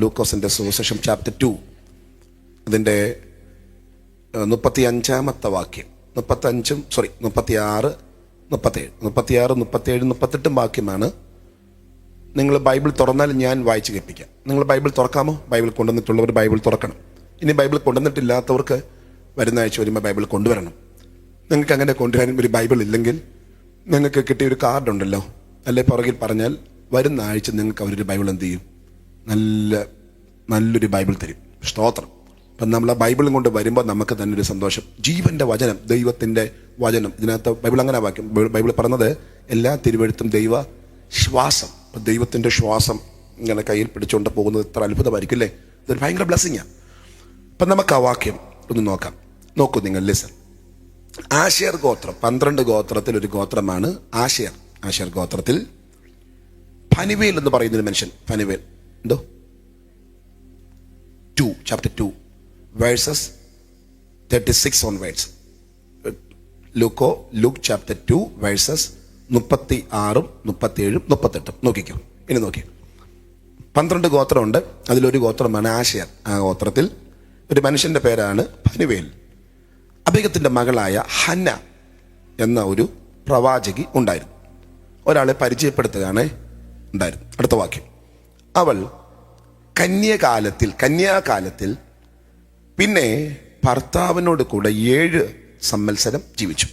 ലൂക്കോസിൻ്റെ സുവിശേഷം ചാപ്റ്റർ 2 അതിൻ്റെ 35-ാമത്തെ വാക്യം 36, 37 വാക്യമാണ്. നിങ്ങൾ ബൈബിൾ തുറന്നാൽ ഞാൻ വായിച്ച് കേൾപ്പിക്കാം. നിങ്ങൾ ബൈബിൾ തുറക്കാമോ? ബൈബിൾ കൊണ്ടുവന്നിട്ടുള്ളവർ ബൈബിൾ തുറക്കണം. ഇനി ബൈബിൾ കൊണ്ടുവന്നിട്ടില്ലാത്തവർക്ക് വരുന്ന ആഴ്ച വരുമ്പോൾ ബൈബിൾ കൊണ്ടുവരണം. നിങ്ങൾക്ക് അങ്ങനെ കൊണ്ടുവരാൻ ഒരു ബൈബിൾ ഇല്ലെങ്കിൽ നിങ്ങൾക്ക് കിട്ടിയ ഒരു കാർഡുണ്ടല്ലോ, അല്ലെ പുറകിൽ പറഞ്ഞാൽ വരുന്ന ആഴ്ച നിങ്ങൾക്ക് അവരൊരു ബൈബിൾ എന്ത് ചെയ്യും? നല്ലൊരു ബൈബിൾ തരും. സ്തോത്രം. അപ്പം നമ്മൾ ആ ബൈബിളും കൊണ്ട് വരുമ്പോൾ നമുക്ക് തന്നെ ഒരു സന്തോഷം. ജീവന്റെ വചനം, ദൈവത്തിൻ്റെ വചനം. ഇതിനകത്ത് ബൈബിൾ അങ്ങനെ വാക്യം, ബൈബിൾ പറഞ്ഞത് എല്ലാ തിരുവെഴുത്തും ദൈവ ശ്വാസം. അപ്പം ദൈവത്തിൻ്റെ ശ്വാസം ഇങ്ങനെ കയ്യിൽ പിടിച്ചുകൊണ്ട് പോകുന്നത് ഇത്ര അത്ഭുതമായിരിക്കും അല്ലേ? ഇതൊരു ഭയങ്കര ബ്ലെസ്സിങ്ങാണ്. അപ്പം നമുക്ക് ആ വാക്യം ഒന്ന് നോക്കാം. നോക്കൂ നിങ്ങൾ, ലിസൺ. ആശേർ ഗോത്രം, 12 ഗോത്രത്തിൽ ഒരു ഗോത്രമാണ് ആശേർ. ആശേർ ഗോത്രത്തിൽ ഫനുവേൽ എന്ന് പറയുന്നൊരു മനുഷ്യൻ. ഫനുവേൽ എന്തോ 2 chapter 2 verses 36 onwards. Luke chapter 2 verses 36, 37, 38 നോക്കിക്കോ. ഇനി നോക്കി, 12 ഗോത്രമുണ്ട്. അതിലൊരു ഗോത്രമാണ് ആശേർ. ആ ഗോത്രത്തിൽ ഒരു മനുഷ്യൻ്റെ പേരാണ് ഫനുവേൽ. അദ്ദേഹത്തിൻ്റെ മകളായ ഹന്ന എന്ന ഒരു പ്രവാചകി ഉണ്ടായിരുന്നു. ഒരാളെ പരിചയപ്പെടുത്തുകയാണ് ഉണ്ടായിരുന്നു. അടുത്ത വാക്യം, അവൾ കന്യാകാലത്തിൽ പിന്നെ ഭർത്താവിനോട് കൂടെ 7 സംവത്സരം ജീവിച്ചു.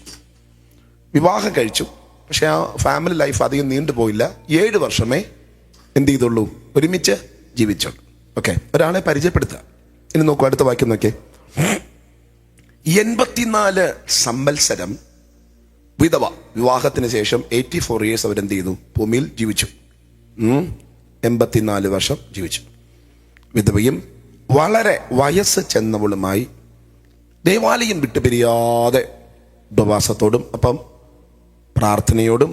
വിവാഹം കഴിച്ചു. പക്ഷെ ആ ഫാമിലി ലൈഫ് അധികം നീണ്ടുപോയില്ല. 7 വർഷമേ എന്ത് ചെയ്തുള്ളൂ? ഒരുമിച്ച് ജീവിച്ചുള്ളൂ. ഓക്കെ, ഒരാളെ പരിചയപ്പെടുത്തുക. ഇനി നോക്കൂ, അടുത്ത വാക്യം നോക്കിയേ. 84 സംവത്സരം വിധവ. വിവാഹത്തിന് ശേഷം 84 years അവരെന്ത് ചെയ്തു? ഭൂമിയിൽ ജീവിച്ചു. 84 വർഷം ജീവിച്ചു. വിധവയും വളരെ വയസ്സ് ചെന്നവളുമായി ദേവാലയം വിട്ടുപിരിയാതെ ഉപവാസത്തോടും ഒപ്പം പ്രാർത്ഥനയോടും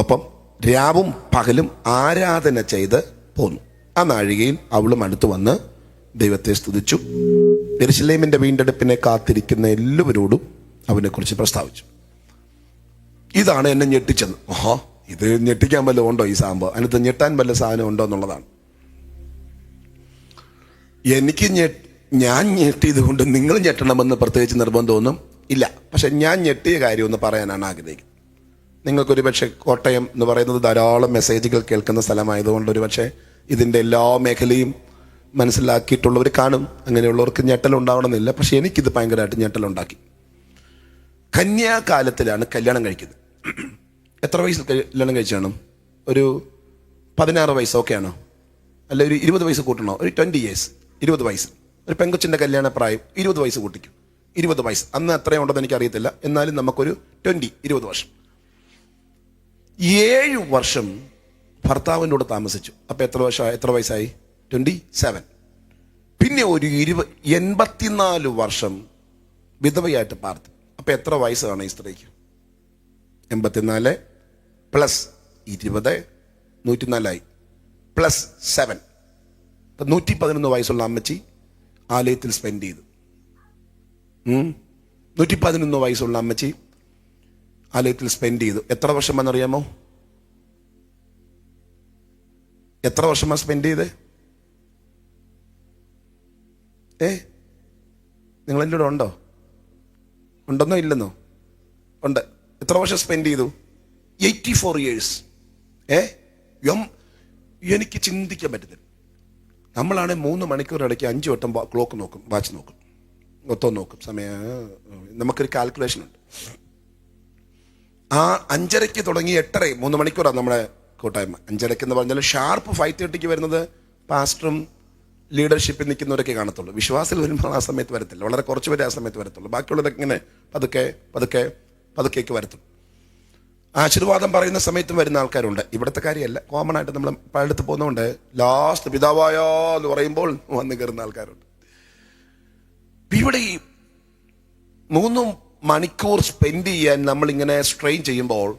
ഒപ്പം രാവും പകലും ആരാധന ചെയ്ത് പോന്നു. ആ നാഴികയിൽ അവളും അടുത്ത് വന്ന് ദൈവത്തെ സ്തുതിച്ചു. യെരൂശലേമിന്റെ വീണ്ടെടുപ്പിനെ കാത്തിരിക്കുന്ന എല്ലാവരോടും അവനെക്കുറിച്ച് പ്രസ്താവിച്ചു. ഇതാണ് എന്നെ ഞെട്ടിച്ചത്. ഇത് ഞെട്ടിക്കാൻ വല്ലതും ഉണ്ടോ? ഈ സംഭവം അതിനകത്ത് ഞെട്ടാൻ വല്ല സാധനം ഉണ്ടോ എന്നുള്ളതാണ്. ഞാൻ ഞെട്ടിയത് കൊണ്ട് നിങ്ങൾ ഞെട്ടണമെന്ന് പ്രത്യേകിച്ച് നിർബന്ധമൊന്നും ഇല്ല. പക്ഷെ ഞാൻ ഞെട്ടിയ കാര്യം ഒന്ന് പറയാനാണ് ആഗ്രഹിക്കുന്നത്. നിങ്ങൾക്കൊരു പക്ഷേ കോട്ടയം എന്ന് പറയുന്നത് ധാരാളം മെസ്സേജുകൾ കേൾക്കുന്ന സ്ഥലമായതുകൊണ്ട് ഒരു പക്ഷേ ഇതിൻ്റെ എല്ലാ മേഖലയും മനസ്സിലാക്കിയിട്ടുള്ളവർ കാണും. അങ്ങനെയുള്ളവർക്ക് ഞെട്ടലുണ്ടാവണമെന്നില്ല. പക്ഷെ എനിക്കിത് ഭയങ്കരമായിട്ട് ഞെട്ടലുണ്ടാക്കി. കന്യാകാലത്തിലാണ് കല്യാണം കഴിക്കുന്നത്. എത്ര വയസ്സിൽ കല്യാണം കഴിച്ചാണ്? ഒരു 16 വയസ്സൊക്കെയാണോ? അല്ല, ഒരു 20 വയസ്സ് കൂട്ടണോ? ഒരു 20 years, 20 വയസ്സ്. ഒരു പെങ്കൊച്ചിൻ്റെ കല്യാണ പ്രായം 20 വയസ്സ് കൂട്ടിക്കും. 20 വയസ്സ് അന്ന് എത്രയും ഉണ്ടെന്ന് എനിക്കറിയത്തില്ല. എന്നാലും നമുക്കൊരു 20 വർഷം. 7 വർഷം ഭർത്താവിൻ്റെ കൂടെ താമസിച്ചു. അപ്പം എത്ര വയസ്സായി? 27. പിന്നെ ഒരു 84 വർഷം വിധവയായിട്ട് പാർത്തു. അപ്പം എത്ര വയസ്സാണ് ഈ സ്ത്രീക്ക്? 84 പ്ലസ് 20 104 പ്ലസ് 7, 111 വയസ്സുള്ള അമ്മച്ചി ആലയത്തിൽ സ്പെൻഡ് ചെയ്തു. 111 വയസ്സുള്ള അമ്മച്ചി ആലയത്തിൽ സ്പെൻഡ് ചെയ്തു. എത്ര വർഷമാണെന്നറിയാമോ? എത്ര വർഷമാണ് സ്പെൻഡ് ചെയ്ത്? നിങ്ങൾ എൻ്റെ കൂടെ ഉണ്ടോ? ഉണ്ടെന്നോ ഇല്ലെന്നോ? ഉണ്ട്. എത്ര വർഷം സ്പെൻഡ് ചെയ്തു? 84 years. എനിക്ക് ചിന്തിക്കാൻ പറ്റുന്നില്ല. നമ്മളാണെങ്കിൽ 3 മണിക്കൂർ ഇടയ്ക്ക് 5 വട്ടം ക്ലോക്ക് നോക്കും, വാച്ച് നോക്കും, മൊത്തം നോക്കും സമയം. നമുക്കൊരു കാൽക്കുലേഷൻ ഉണ്ട്. ആ 5:30 തുടങ്ങി 8:30, 3 മണിക്കൂറാണ് നമ്മുടെ കൂട്ടായ്മ. 5:30 എന്ന് പറഞ്ഞാൽ ഷാർപ്പ് 5:30 വരുന്നത് പാസ്റ്ററും ലീഡർഷിപ്പിൽ നിൽക്കുന്നവരൊക്കെ കാണത്തുള്ളൂ. വിശ്വാസിൽ വരുമ്പോൾ ആ സമയത്ത് വരത്തില്ല. വളരെ കുറച്ച് പേരെ ആ സമയത്ത് വരത്തുള്ളൂ. ബാക്കിയുള്ളവരൊക്കെ ഇങ്ങനെ പതുക്കെ വരത്തുള്ളൂ. ആശീർവാദം പറയുന്ന സമയത്തും വരുന്ന ആൾക്കാരുണ്ട്. ഇവിടുത്തെ കാര്യമല്ല, കോമൺ ആയിട്ട് നമ്മൾ പലയിടത്ത് പോകുന്നതുകൊണ്ട് ലാസ്റ്റ് പിതാവായോ എന്ന് പറയുമ്പോൾ വന്ന് കയറുന്ന ആൾക്കാരുണ്ട്. ഇവിടെ ഈ 3 മണിക്കൂർ സ്പെൻഡ് ചെയ്യാൻ നമ്മളിങ്ങനെ സ്ട്രെയിൻ ചെയ്യുമ്പോൾ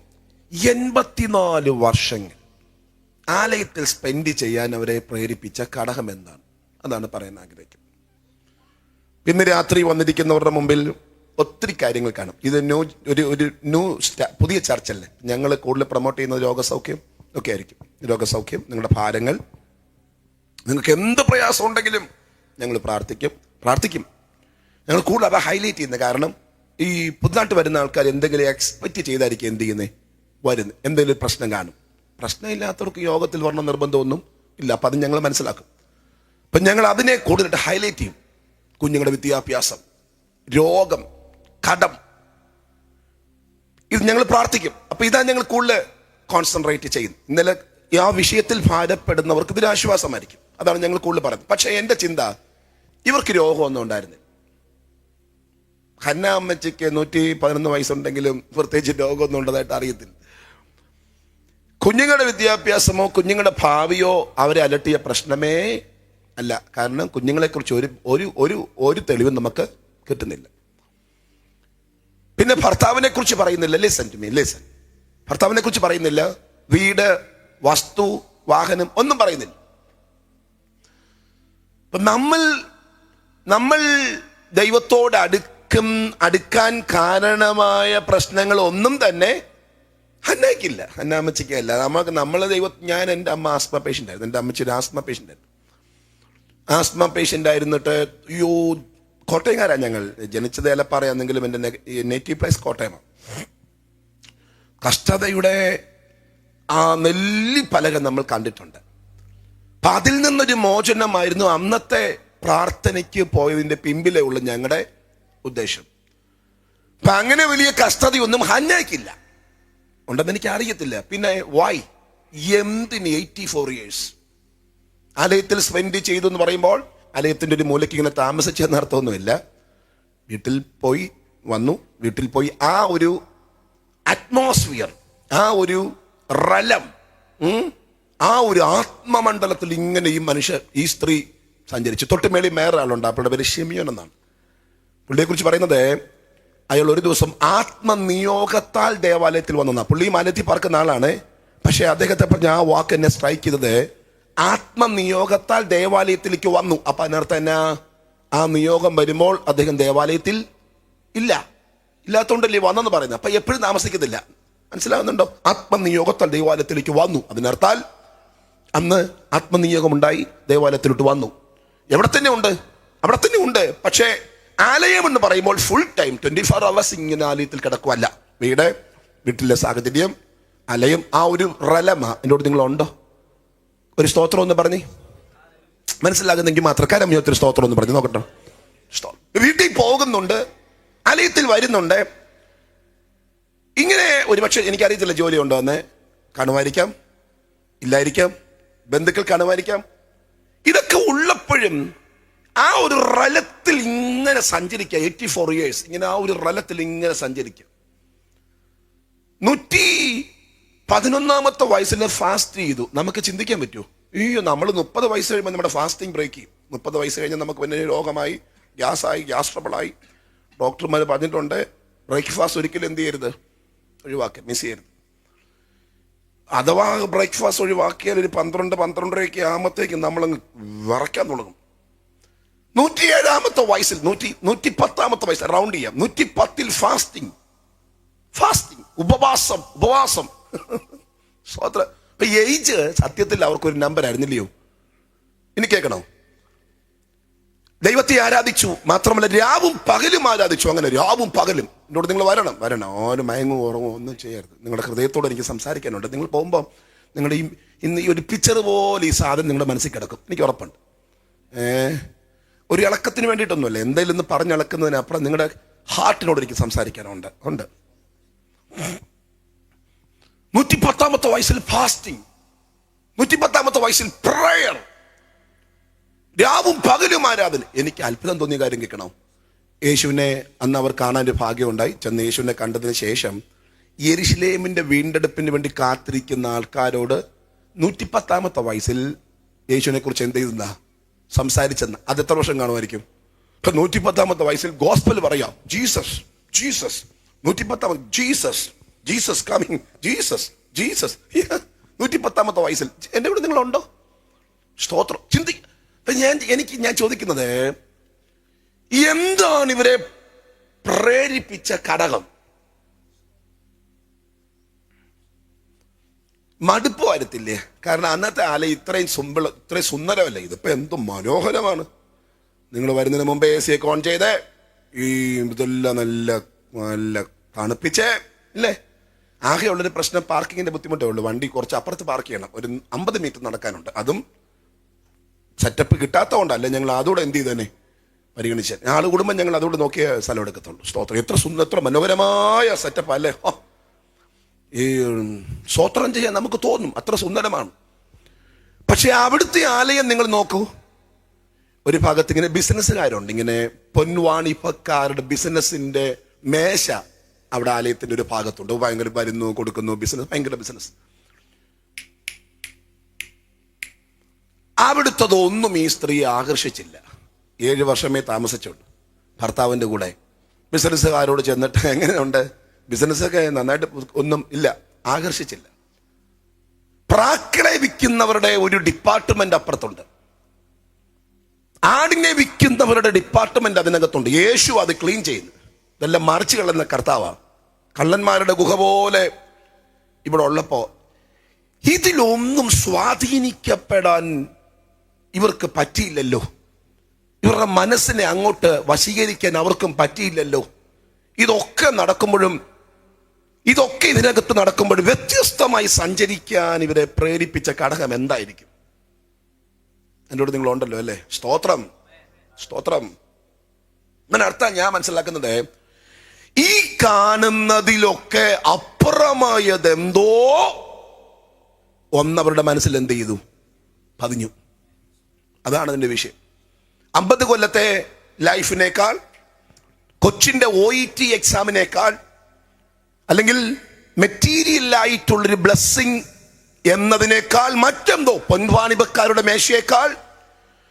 84 വർഷങ്ങൾ ആലയത്തിൽ സ്പെൻഡ് ചെയ്യാൻ അവരെ പ്രേരിപ്പിച്ച ഘടകം എന്താണ്? അതാണ് പറയാൻ ആഗ്രഹിക്കുന്നത്. ഇന്ന് രാത്രി വന്നിരിക്കുന്നവരുടെ മുമ്പിൽ ഒത്തിരി കാര്യങ്ങൾ കാണും. ഇത് പുതിയ ചർച്ചല്ലേ. ഞങ്ങൾ കൂടുതൽ പ്രൊമോട്ട് ചെയ്യുന്നത് രോഗസൗഖ്യം ഒക്കെ ആയിരിക്കും. രോഗസൗഖ്യം, നിങ്ങളുടെ ഭാരങ്ങൾ, നിങ്ങൾക്ക് എന്ത് പ്രയാസം ഉണ്ടെങ്കിലും ഞങ്ങൾ പ്രാർത്ഥിക്കും. ഞങ്ങൾ കൂടുതൽ അത് ഹൈലൈറ്റ് ചെയ്യുന്നത് കാരണം ഈ പുതുനാട്ട് വരുന്ന ആൾക്കാർ എന്തെങ്കിലും എക്സ്പെക്റ്റ് ചെയ്തായിരിക്കും എന്ത് ചെയ്യുന്നത്, വരുന്നത്. എന്തെങ്കിലും ഒരു പ്രശ്നം കാണും. പ്രശ്നമില്ലാത്തവർക്ക് യോഗത്തിൽ വരണം നിർബന്ധമൊന്നും ഇല്ല. അപ്പം അത് ഞങ്ങൾ മനസ്സിലാക്കും. അപ്പം ഞങ്ങൾ അതിനെ കൂടുതലായിട്ട് ഹൈലൈറ്റ് ചെയ്യും. കുഞ്ഞുങ്ങളുടെ വിദ്യാഭ്യാസം, രോഗം, കടം, ഇത് ഞങ്ങൾ പ്രാർത്ഥിക്കും. അപ്പം ഇതാ ഞങ്ങൾ കൂടുതൽ കോൺസെൻട്രേറ്റ് ചെയ്യുന്നത്. ഇന്നലെ ആ വിഷയത്തിൽ ഭാരപ്പെടുന്നവർക്ക് ഇതൊരു ആശ്വാസമായിരിക്കും. അതാണ് ഞങ്ങൾ കൂടുതൽ പറയുന്നത്. പക്ഷേ എൻ്റെ ചിന്ത, ഇവർക്ക് രോഗമൊന്നും ഉണ്ടായിരുന്നില്ല. ഹന്ന അമ്മച്ചിക്ക് 111 വയസ്സുണ്ടെങ്കിലും പ്രത്യേകിച്ച് രോഗമൊന്നും ഉള്ളതായിട്ട് അറിയത്തില്ല. കുഞ്ഞുങ്ങളുടെ വിദ്യാഭ്യാസമോ കുഞ്ഞുങ്ങളുടെ ഭാവിയോ അവരെ അലട്ടിയ പ്രശ്നമേ അല്ല. കാരണം കുഞ്ഞുങ്ങളെക്കുറിച്ച് ഒരു തെളിവും നമുക്ക് കിട്ടുന്നില്ല. പിന്നെ ഭർത്താവിനെ കുറിച്ച് പറയുന്നില്ല. ലിസൺ. ഭർത്താവിനെ കുറിച്ച് പറയുന്നില്ല. വീട്, വസ്തു, വാഹനം ഒന്നും പറയുന്നില്ല. അപ്പൊ നമ്മൾ ദൈവത്തോട് അടുക്കാൻ കാരണമായ പ്രശ്നങ്ങൾ ഒന്നും തന്നെ ഹന്നയ്ക്കില്ല, ഹന്നാമ്മച്ചിക്കല്ല. ഞാൻ എൻ്റെ അമ്മ ആസ്മ പേഷ്യൻ്റ് ആയിരുന്നു. എൻ്റെ അമ്മച്ചി ഒരു ആസ്മ പേഷ്യൻ്റ് ആയിരുന്നു. ആസ്മ പേഷ്യൻ്റ് ആയിരുന്നിട്ട് കോട്ടയംകാരാണ് ഞങ്ങൾ. ജനിച്ചത് ഏലപ്പാറയാണെങ്കിലും എൻ്റെ നേറ്റീവ് പ്ലേസ് കോട്ടയമാണ്. കഷ്ടതയുടെ ആ നെല്ലി പലക നമ്മൾ കണ്ടിട്ടുണ്ട്. അപ്പം അതിൽ നിന്നൊരു മോചനമായിരുന്നു അന്നത്തെ പ്രാർത്ഥനയ്ക്ക് പോയതിൻ്റെ പിമ്പിലേ ഉള്ള ഞങ്ങളുടെ ഉദ്ദേശം. അപ്പം അങ്ങനെ വലിയ കഷ്ടതയൊന്നും ഹന്നയ്ക്കില്ല. ഉണ്ടെന്ന് എനിക്ക് അറിയത്തില്ല. പിന്നെ എന്തിന് 84 years ആലയത്തിൽ സ്പെൻഡ് ചെയ്തു എന്ന് പറയുമ്പോൾ ആലയത്തിൻ്റെ ഒരു മൂലയ്ക്ക് ഇങ്ങനെ താമസിച്ചെന്ന് അർത്ഥമൊന്നുമില്ല. വീട്ടിൽ പോയി വന്നു. വീട്ടിൽ പോയി ആ ഒരു അറ്റ്മോസ്ഫിയർ, ആ ഒരു റലം, ആ ഒരു ആത്മമണ്ഡലത്തിൽ ഇങ്ങനെ ഈ സ്ത്രീ സഞ്ചരിച്ചു. തൊട്ടുമേളി വേറൊരാളുണ്ട്. അവളുടെ പേര് ഷിമിയോൻ എന്നാണ്. പുള്ളിയെക്കുറിച്ച് പറയുന്നത്, അയാൾ ഒരു ദിവസം ആത്മനിയോഗത്താൽ ദേവാലയത്തിൽ വന്നെന്നാ. പുള്ളി ആലയത്തിൽ പാർക്കുന്ന ആളാണ്. പക്ഷെ അദ്ദേഹത്തെ പറഞ്ഞ ആ വാക്ക് എന്നെ സ്ട്രൈക്ക് ചെയ്തത്, ആത്മനിയോഗത്താൽ ദേവാലയത്തിലേക്ക് വന്നു. അപ്പൊ അതിനർത്ഥം എന്നാ? ആ നിയോഗം വരുമ്പോൾ അദ്ദേഹം ദേവാലയത്തിൽ ഇല്ലാത്തോണ്ടല്ലേ വന്നെന്ന് പറയുന്നത്. അപ്പൊ എപ്പോഴും താമസിക്കത്തില്ല. മനസ്സിലാവുന്നുണ്ടോ? ആത്മനിയോഗത്താൽ ദേവാലയത്തിലേക്ക് വന്നു. അതിനർത്ഥാൽ അന്ന് ആത്മനിയോഗം ഉണ്ടായി, ദേവാലയത്തിലോട്ട് വന്നു. അവിടെ തന്നെ ഉണ്ട്. പക്ഷേ ആലയം എന്ന് പറയുമ്പോൾ ഫുൾ ടൈം 24 hours ഇങ്ങനെ ആലയത്തിൽ കിടക്കുവല്ല. വീട്ടിലെ സാഹചര്യം, ആലയം, ആ ഒരു റലമാ. എന്നോട് നിങ്ങളുണ്ടോ? ഒരു സ്തോത്രം ഒന്ന് പറഞ്ഞേ. മനസ്സിലാകുന്നെങ്കിൽ മാത്രം കരമിയൊരു സ്തോത്രം ഒന്ന് പറഞ്ഞു നോക്കട്ടോ. വീട്ടിൽ പോകുന്നുണ്ട്, ആലയത്തിൽ വരുന്നുണ്ട്. ഇങ്ങനെ ഒരുപക്ഷെ എനിക്കറിയത്തില്ല ജോലി ഉണ്ടോ എന്ന്. കാണുമായിരിക്കാം, ഇല്ലായിരിക്കാം, ബന്ധുക്കൾ കാണുമായിരിക്കാം. ഇതൊക്കെ ഉള്ളപ്പോഴും ആ ഒരു റലത്തിൽ ഇങ്ങനെ സഞ്ചരിക്കുക. 84 years ഇങ്ങനെ ആ ഒരു റലത്തിൽ ഇങ്ങനെ സഞ്ചരിക്കുക. 111 വയസ്സിൽ ഫാസ്റ്റ് ചെയ്തു. നമുക്ക് ചിന്തിക്കാൻ പറ്റുമോ? നമ്മൾ 30 വയസ്സ് കഴിയുമ്പോൾ നമ്മുടെ ഫാസ്റ്റിംഗ് ബ്രേക്ക് ചെയ്യും. 30 വയസ്സ് കഴിഞ്ഞാൽ നമുക്ക് പിന്നെ രോഗമായി, ഗ്യാസ് ട്രബിളായി. ഡോക്ടർമാർ പറഞ്ഞിട്ടുണ്ട്, ബ്രേക്ക്ഫാസ്റ്റ് ഒരിക്കലും എന്ത് ചെയ്യരുത്, മിസ് ചെയ്യരുത്. അഥവാ ബ്രേക്ക്ഫാസ്റ്റ് ഒഴിവാക്കിയാൽ ഒരു 12-12:30 ആകുമ്പോഴത്തേക്കും നമ്മളങ്ങ് വിറയ്ക്കാൻ തുടങ്ങും. 107 വയസ്സിൽ 110 വയസ്സ് റൗണ്ട് ചെയ്യാം. 110 ഫാസ്റ്റിംഗ്, ഉപവാസം. ഏജ് സത്യത്തിൽ അവർക്കൊരു നമ്പർ ആയിരുന്നില്ലയോ? ഇനി കേൾക്കണോ? ദൈവത്തെ ആരാധിച്ചു, മാത്രമല്ല രാവും പകലും ആരാധിച്ചു. അങ്ങനെ രാവും പകലും. എന്നോട് നിങ്ങൾ വരണം. ഓരോ മയങ്ങും ഉറങ്ങും ഒന്നും ചെയ്യരുത്. നിങ്ങളുടെ ഹൃദയത്തോട് എനിക്ക് സംസാരിക്കാനുണ്ട്. നിങ്ങൾ പോകുമ്പോൾ നിങ്ങളുടെ ഇന്ന് ഈ ഒരു പിക്ചർ പോലെ ഈ സാധനം നിങ്ങളുടെ മനസ്സിൽ കിടക്കും, എനിക്ക് ഉറപ്പുണ്ട്. ഒരു ഇളക്കത്തിന് വേണ്ടിയിട്ടൊന്നുമല്ല, എന്തായാലും ഇന്ന് പറഞ്ഞിളക്കുന്നതിനപ്പുറം നിങ്ങളുടെ ഹാർട്ടിനോട് എനിക്ക് സംസാരിക്കാനുണ്ട്. 110 വയസ്സിൽ ഫാസ്റ്റിംഗ്, 110 വയസ്സിൽ പ്രയർ, രാവും പകലും ആരാധന. എനിക്ക് അത്ഭുതം തോന്നിയ കാര്യം കേൾക്കണോ? യേശുവിനെ അന്ന് അവർ കാണാൻ ഒരു ഭാഗ്യമുണ്ടായി. ചെന്ന് യേശുവിനെ കണ്ടതിന് ശേഷം യെരുശലേമിന്റെ വീണ്ടെടുപ്പിന് വേണ്ടി കാത്തിരിക്കുന്ന ആൾക്കാരോട് 110 വയസ്സിൽ യേശുവിനെ കുറിച്ച് എന്ത് ചെയ്തെന്ന സംസാരിച്ചെന്ന്. അത് എത്ര വർഷം കാണുമായിരിക്കും? 110 വയസ്സിൽ ഗോസ്പൽ പറയാം, ജീസസ് 110 കമ്മിങ്, ജീസസ് 110 വയസ്സിൽ. എൻ്റെ ഇവിടെ നിങ്ങളുണ്ടോ? സ്തോത്രം. ഞാൻ ചോദിക്കുന്നത്, എന്താണ് ഇവരെ പ്രേരിപ്പിച്ച ഘടകം? മടുപ്പ് വരത്തില്ലേ? കാരണം അന്നത്തെ ആലയം ഇത്രയും ഇത്രയും സുന്ദരമല്ല. ഇതിപ്പോൾ എന്തും മനോഹരമാണ്. നിങ്ങൾ വരുന്നതിന് മുമ്പേ AC ഒക്കെ ഓൺ ചെയ്തേ, ഈ ഇതെല്ലാം നല്ല നല്ല തണുപ്പിച്ചേ ഇല്ലേ. ആകെയുള്ളൊരു പ്രശ്നം പാർക്കിങ്ങിൻ്റെ ബുദ്ധിമുട്ടേ ഉള്ളൂ. വണ്ടി കുറച്ച് അപ്പുറത്ത് പാർക്ക് ചെയ്യണം, ഒരു 50 മീറ്റർ നടക്കാനുണ്ട്. അതും സെറ്റപ്പ് കിട്ടാത്തതുകൊണ്ടല്ല, ഞങ്ങൾ അതോടെ എന്ത് ചെയ്തേനെ പരിഗണിച്ച് ആൾ കൂടുമ്പോൾ ഞങ്ങൾ അതോടെ നോക്കിയ സ്ഥലം എടുക്കത്തുള്ളൂ. സ്തോത്രം. എത്ര മനോഹരമായ സെറ്റപ്പ് അല്ലേ. ഈ സ്തോത്രം ചെയ്യാൻ നമുക്ക് തോന്നും, അത്ര സുന്ദരമാണ്. പക്ഷെ അവിടുത്തെ ആലയം നിങ്ങൾ നോക്കൂ. ഒരു ഭാഗത്ത് ഇങ്ങനെ ബിസിനസ്സുകാരുണ്ട്, ഇങ്ങനെ പൊൻവാണിപ്പക്കാരുടെ ബിസിനസ്സിന്റെ മേശ അവിടെ ആലയത്തിന്റെ ഒരു ഭാഗത്തുണ്ട്. ഭയങ്കര വരുന്നു കൊടുക്കുന്നു ബിസിനസ്, ഭയങ്കര ബിസിനസ്. അവിടുത്തതൊന്നും ഈ സ്ത്രീയെ ആകർഷിച്ചില്ല. 7 വർഷമേ താമസിച്ചുള്ളൂ ഭർത്താവിൻ്റെ കൂടെ. ബിസിനസ്സുകാരോട് ചെന്നിട്ട് എങ്ങനെയുണ്ട് ബിസിനസ്സൊക്കെ, നന്നായിട്ട് ഒന്നും ഇല്ല, ആകർഷിച്ചില്ല. പ്രാക്കളെ വിൽക്കുന്നവരുടെ ഒരു ഡിപ്പാർട്ട്മെന്റ് അപ്പുറത്തുണ്ട്, ആടിനെ വിൽക്കുന്നവരുടെ ഡിപ്പാർട്ട്മെന്റ് അതിനകത്തുണ്ട്. യേശു അത് ക്ലീൻ ചെയ്യുന്നു. ഇതെല്ലാം മറിച്ച് കളയുന്ന കർത്താവാണ്. കള്ളന്മാരുടെ ഗുഹ പോലെ ഇവിടെ ഉള്ളപ്പോ ഇതിലൊന്നും സ്വാധീനിക്കപ്പെടാൻ ഇവർക്ക് പറ്റിയില്ലല്ലോ. ഇവരുടെ മനസ്സിനെ അങ്ങോട്ട് വശീകരിക്കാൻ അവർക്കും പറ്റിയില്ലല്ലോ. ഇതൊക്കെ നടക്കുമ്പോഴും, ഇതൊക്കെ ഇതിനകത്ത് നടക്കുമ്പോഴും വ്യത്യസ്തമായി സഞ്ചരിക്കാൻ ഇവരെ പ്രേരിപ്പിച്ച ഘടകം എന്തായിരിക്കും? എന്നോട് നിങ്ങളുണ്ടല്ലോ അല്ലേ. സ്തോത്രം, സ്തോത്രം. അതിനർത്ഥം ഞാൻ മനസ്സിലാക്കുന്നത്, ഈ കാണുന്നതിലൊക്കെ അപ്പുറമായതെന്തോ ഒന്നവരുടെ മനസ്സിൽ എന്ത് ചെയ്തു? പതിഞ്ഞു. അതാണ് അതിന്റെ വിഷയം. 50 കൊല്ലത്തെ ലൈഫിനേക്കാൾ, കൊച്ചിന്റെ OET എക്സാമിനേക്കാൾ, അല്ലെങ്കിൽ മെറ്റീരിയൽ ആയിട്ടുള്ളൊരു ബ്ലെസ്സിങ് എന്നതിനേക്കാൾ മറ്റെന്തോ, പൊൻവാണിഭക്കാരുടെ മേശയേക്കാൾ,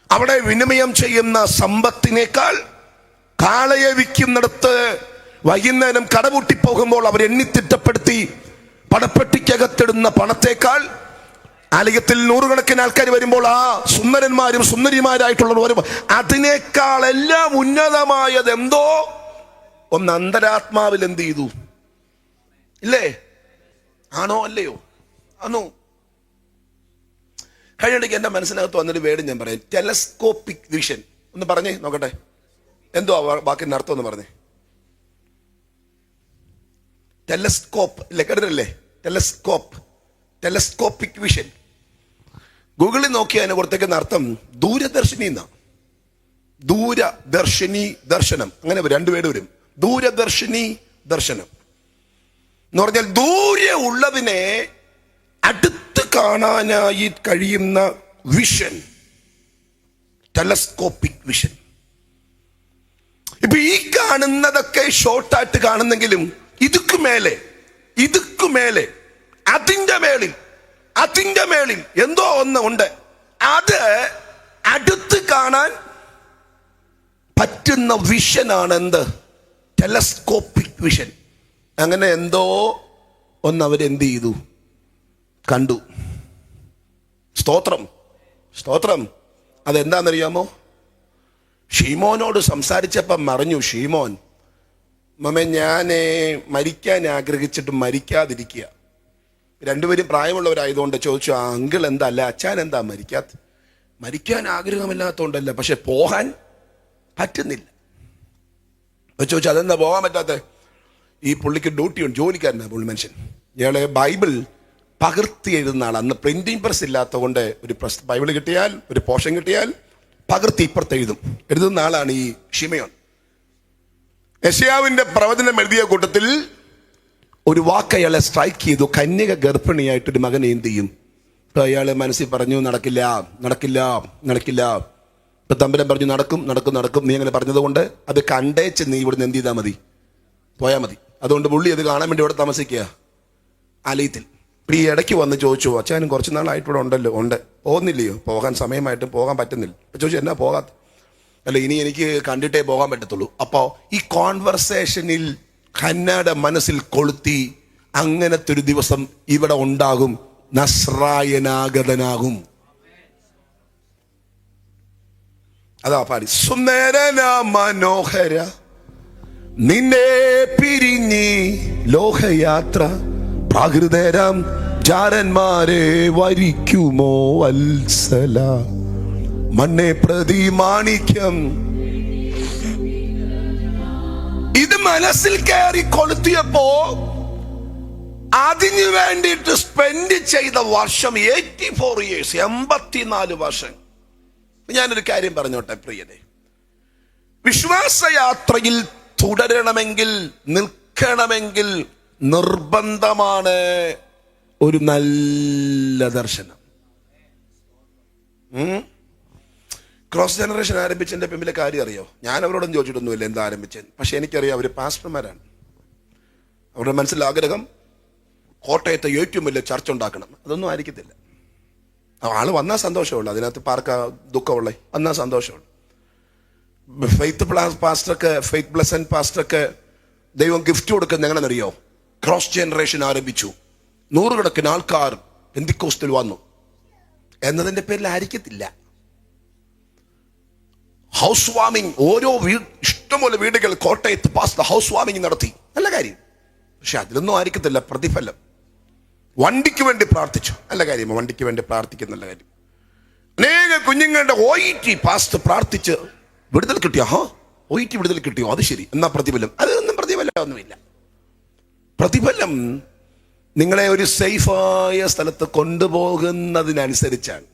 അവിടെ വിനിമയം ചെയ്യുന്ന സമ്പത്തിനേക്കാൾ, കാളയെ വിൽക്കുന്നിടത്ത് വൈകുന്നേരം കടപൂട്ടി പോകുമ്പോൾ അവർ എണ്ണിത്തിട്ടപ്പെടുത്തി പണപ്പെട്ടിക്കകത്തിടുന്ന പണത്തേക്കാൾ, ആലയത്തിൽ 100 കണക്കിന് ആൾക്കാർ വരുമ്പോൾ ആ സുന്ദരന്മാരും സുന്ദരിമാരായിട്ടുള്ളവർ വരും, അതിനേക്കാൾ എല്ലാം ഉന്നതമായത് എന്തോ ഒന്ന് അന്തരാത്മാവിൽ എന്ത് ചെയ്തു? ഇല്ലേ? ആണോ അല്ലയോ? ആണോ? കഴിഞ്ഞിടയ്ക്ക് എൻ്റെ മനസ്സിനകത്ത് വന്നൊരു വേർഡ് ഞാൻ പറയാം, ടെലസ്കോപ്പിക് വിഷൻ. ഒന്ന് പറഞ്ഞേ നോക്കട്ടെ, എന്തോ വാക്കിന്റെ അർത്ഥം ഒന്ന് പറഞ്ഞേ. ടെലസ്കോപ്പ് ഇല്ലേ, കേട്ടിട്ടില്ലേ? Telescopic vision. ഗൂഗിളിൽ നോക്കിയാൽ അതിന് പുറത്തേക്കുന്ന അർത്ഥം ദൂരദർശിനി എന്നാണ്. ദൂരദർശിനി ദർശനം, അങ്ങനെ 2 പേര് വരും. ദൂരദർശിനി ദർശനം എന്ന് പറഞ്ഞാൽ ദൂരെ ഉള്ളതിനെ അടുത്ത് കാണാനായി കഴിയുന്ന വിഷൻ, ടെലസ്കോപ്പിക് വിഷൻ. ഇപ്പൊ ഈ കാണുന്നതൊക്കെ ഷോർട്ടായിട്ട് കാണുന്നെങ്കിലും ഇതുക്കു മേലെ അതിന്റെ മേളിൽ എന്തോ ഒന്ന് ഉണ്ട്. അത് അടുത്ത് കാണാൻ പറ്റുന്ന വിഷനാണ് എന്ത്? Telescopic vision. അങ്ങനെ എന്തോ ഒന്ന് അവരെന്ത് ചെയ്തു? കണ്ടു. സ്തോത്രം, സ്തോത്രം. അതെന്താണെന്നറിയാമോ? ഷീമോനോട് സംസാരിച്ചപ്പം മറിഞ്ഞു, ഷീമോൻ മമ്മ ഞാൻ മരിക്കാൻ ആഗ്രഹിച്ചിട്ട് മരിക്കാതിരിക്കുക. 2 പേരും പ്രായമുള്ളവരായതുകൊണ്ട് ചോദിച്ചു, ആ അങ്കിൾ എന്താ, അല്ല അച്ഛൻ എന്താ മരിക്കാൻ ആഗ്രഹമില്ലാത്തതുകൊണ്ടല്ല, പക്ഷെ പോകാൻ പറ്റുന്നില്ല. ചോദിച്ചു, അതെന്താ പോകാൻ പറ്റാത്ത? ഈ പുള്ളിക്ക് ഡ്യൂട്ടിയുണ്ട്, ജോലിക്കാരനാണ് പുള്ളി മനുഷ്യൻ. ഇയാളെ ബൈബിൾ പകർത്തി എഴുതുന്ന ആൾ. അന്ന് പ്രിന്റിംഗ് പ്രസ് ഇല്ലാത്തത് കൊണ്ട് ഒരു ബൈബിൾ കിട്ടിയാൽ, ഒരു പോർഷൻ കിട്ടിയാൽ പകർത്തി ഇപ്പുറത്ത് എഴുതുന്ന ആളാണ് ഈ ഷിമയോൻ. യെശയ്യാവിന്റെ പ്രവചനം എഴുതിയ കൂട്ടത്തിൽ ഒരു വാക്ക് അയാളെ സ്ട്രൈക്ക് ചെയ്തു. കന്യക ഗർഭിണിയായിട്ടൊരു മകനെ എന്ത് ചെയ്യും? ഇപ്പൊ അയാളെ മനസ്സിൽ പറഞ്ഞു, നടക്കില്ല. ഇപ്പൊ തമ്പുരാൻ പറഞ്ഞു നടക്കും. നീ അങ്ങനെ പറഞ്ഞതുകൊണ്ട് അത് കണ്ടേച്ച് നീ ഇവിടുന്ന് എന്ത് ചെയ്താൽ മതി? പോയാൽ മതി. അതുകൊണ്ട് പുള്ളി അത് കാണാൻ വേണ്ടി ഇവിടെ താമസിക്കുക ആലയത്തിൽ. ഈ ഇടയ്ക്ക് വന്ന് ചോദിച്ചു, അച്ഛനും കുറച്ച് നാളായിട്ട് ഇവിടെ ഉണ്ടല്ലോ. ഉണ്ട്. പോകുന്നില്ലയോ? പോകാൻ സമയമായിട്ടും പോകാൻ പറ്റുന്നില്ല. അപ്പൊ ചോദിച്ചു, എന്നാ പോകാത്ത? അല്ല, ഇനി എനിക്ക് കണ്ടിട്ടേ പോകാൻ പറ്റത്തുള്ളൂ. അപ്പോൾ ഈ കോൺവെർസേഷനിൽ ഹന്നയുടെ മനസ്സിൽ കൊളുത്തി, അങ്ങനത്തെ ഒരു ദിവസം ഇവിടെ ഉണ്ടാകും, നസ്രായനാഗതനാകും. അതാ പാടി, സുന്ദരന മനോഹര നിന്നെ പിരിഞ്ഞി ലോകയാത്ര, പ്രാകൃതരാം ജാരന്മാരെ വരിക്കുമോ വത്സല, മണ്ണെ പ്രതി മാണിക്യം. ഇത് മനസ്സിൽ കയറി കൊളുത്തിയപ്പോ അതിനു വേണ്ടിയിട്ട് സ്പെൻഡ് ചെയ്ത വർഷം 84 years, 84 വർഷം. ഞാനൊരു കാര്യം പറഞ്ഞോട്ടെ പ്രിയരെ, വിശ്വാസയാത്രയിൽ തുടരണമെങ്കിൽ, നിൽക്കണമെങ്കിൽ നിർബന്ധമാണ് ഒരു നല്ല ദർശനം. ക്രോസ് ജനറേഷൻ ആരംഭിച്ചതിന്റെ പിമ്പിലെ കാര്യം അറിയോ? ഞാൻ അവരോടൊന്നും ചോദിച്ചിട്ടൊന്നുമില്ല എന്താ ആരംഭിച്ചത്. പക്ഷെ എനിക്കറിയാം, അവർ പാസ്റ്റർമാരാണ്. അവരുടെ മനസ്സിൽ ആഗ്രഹം കോട്ടയത്തെ ഏറ്റവും വലിയ ചർച്ച ഉണ്ടാക്കണം. അതൊന്നും ആയിരിക്കത്തില്ല. ആള് വന്നാൽ സന്തോഷമുള്ളൂ, അതിനകത്ത് പാർക്ക ദുഃഖമുള്ളേ, വന്നാൽ സന്തോഷമുള്ളൂ. ഫെയ്ത്ത് പാസ്റ്റർക്ക്, ഫെയ്ത്ത് ബ്ലെസന്റ് പാസ്റ്റർക്ക് ദൈവം ഗിഫ്റ്റ് കൊടുക്കുന്നത് എങ്ങനെയെന്നറിയോ? ക്രോസ് ജനറേഷൻ ആരംഭിച്ചു, 100 കണക്കിന് ആൾക്കാർ പെന്തിക്കോസ്തിൽ വന്നു എന്നതിന്റെ പേരിൽ ആയിരിക്കത്തില്ല. ഹൗസ് വാമിംഗ്, ഓരോ ഇഷ്ടംപോലെ വീടുകൾ കോട്ടയത്ത് പാസ്റ്റർ ഹൗസ് വാമിംഗ് നടത്തി, നല്ല കാര്യം. പക്ഷെ അതിലൊന്നും ആയിരിക്കത്തില്ല പ്രതിഫലം. വണ്ടിക്ക് വേണ്ടി പ്രാർത്ഥിച്ചു, നല്ല കാര്യം. വണ്ടിക്ക് വേണ്ടി പ്രാർത്ഥിക്കുന്ന നല്ല കാര്യം. അനേക കുഞ്ഞുങ്ങളുടെ OET പാസ്റ്റർ പ്രാർത്ഥിച്ച് വിടുതൽ കിട്ടിയോ? OET വിടുതൽ കിട്ടിയോ? അത് ശരി, എന്നാ പ്രതിഫലം? അതൊന്നും പ്രതിഫലം ഒന്നുമില്ല. പ്രതിഫലം നിങ്ങളെ ഒരു സേഫായ സ്ഥലത്ത് കൊണ്ടുപോകുന്നതിനനുസരിച്ചാണ്.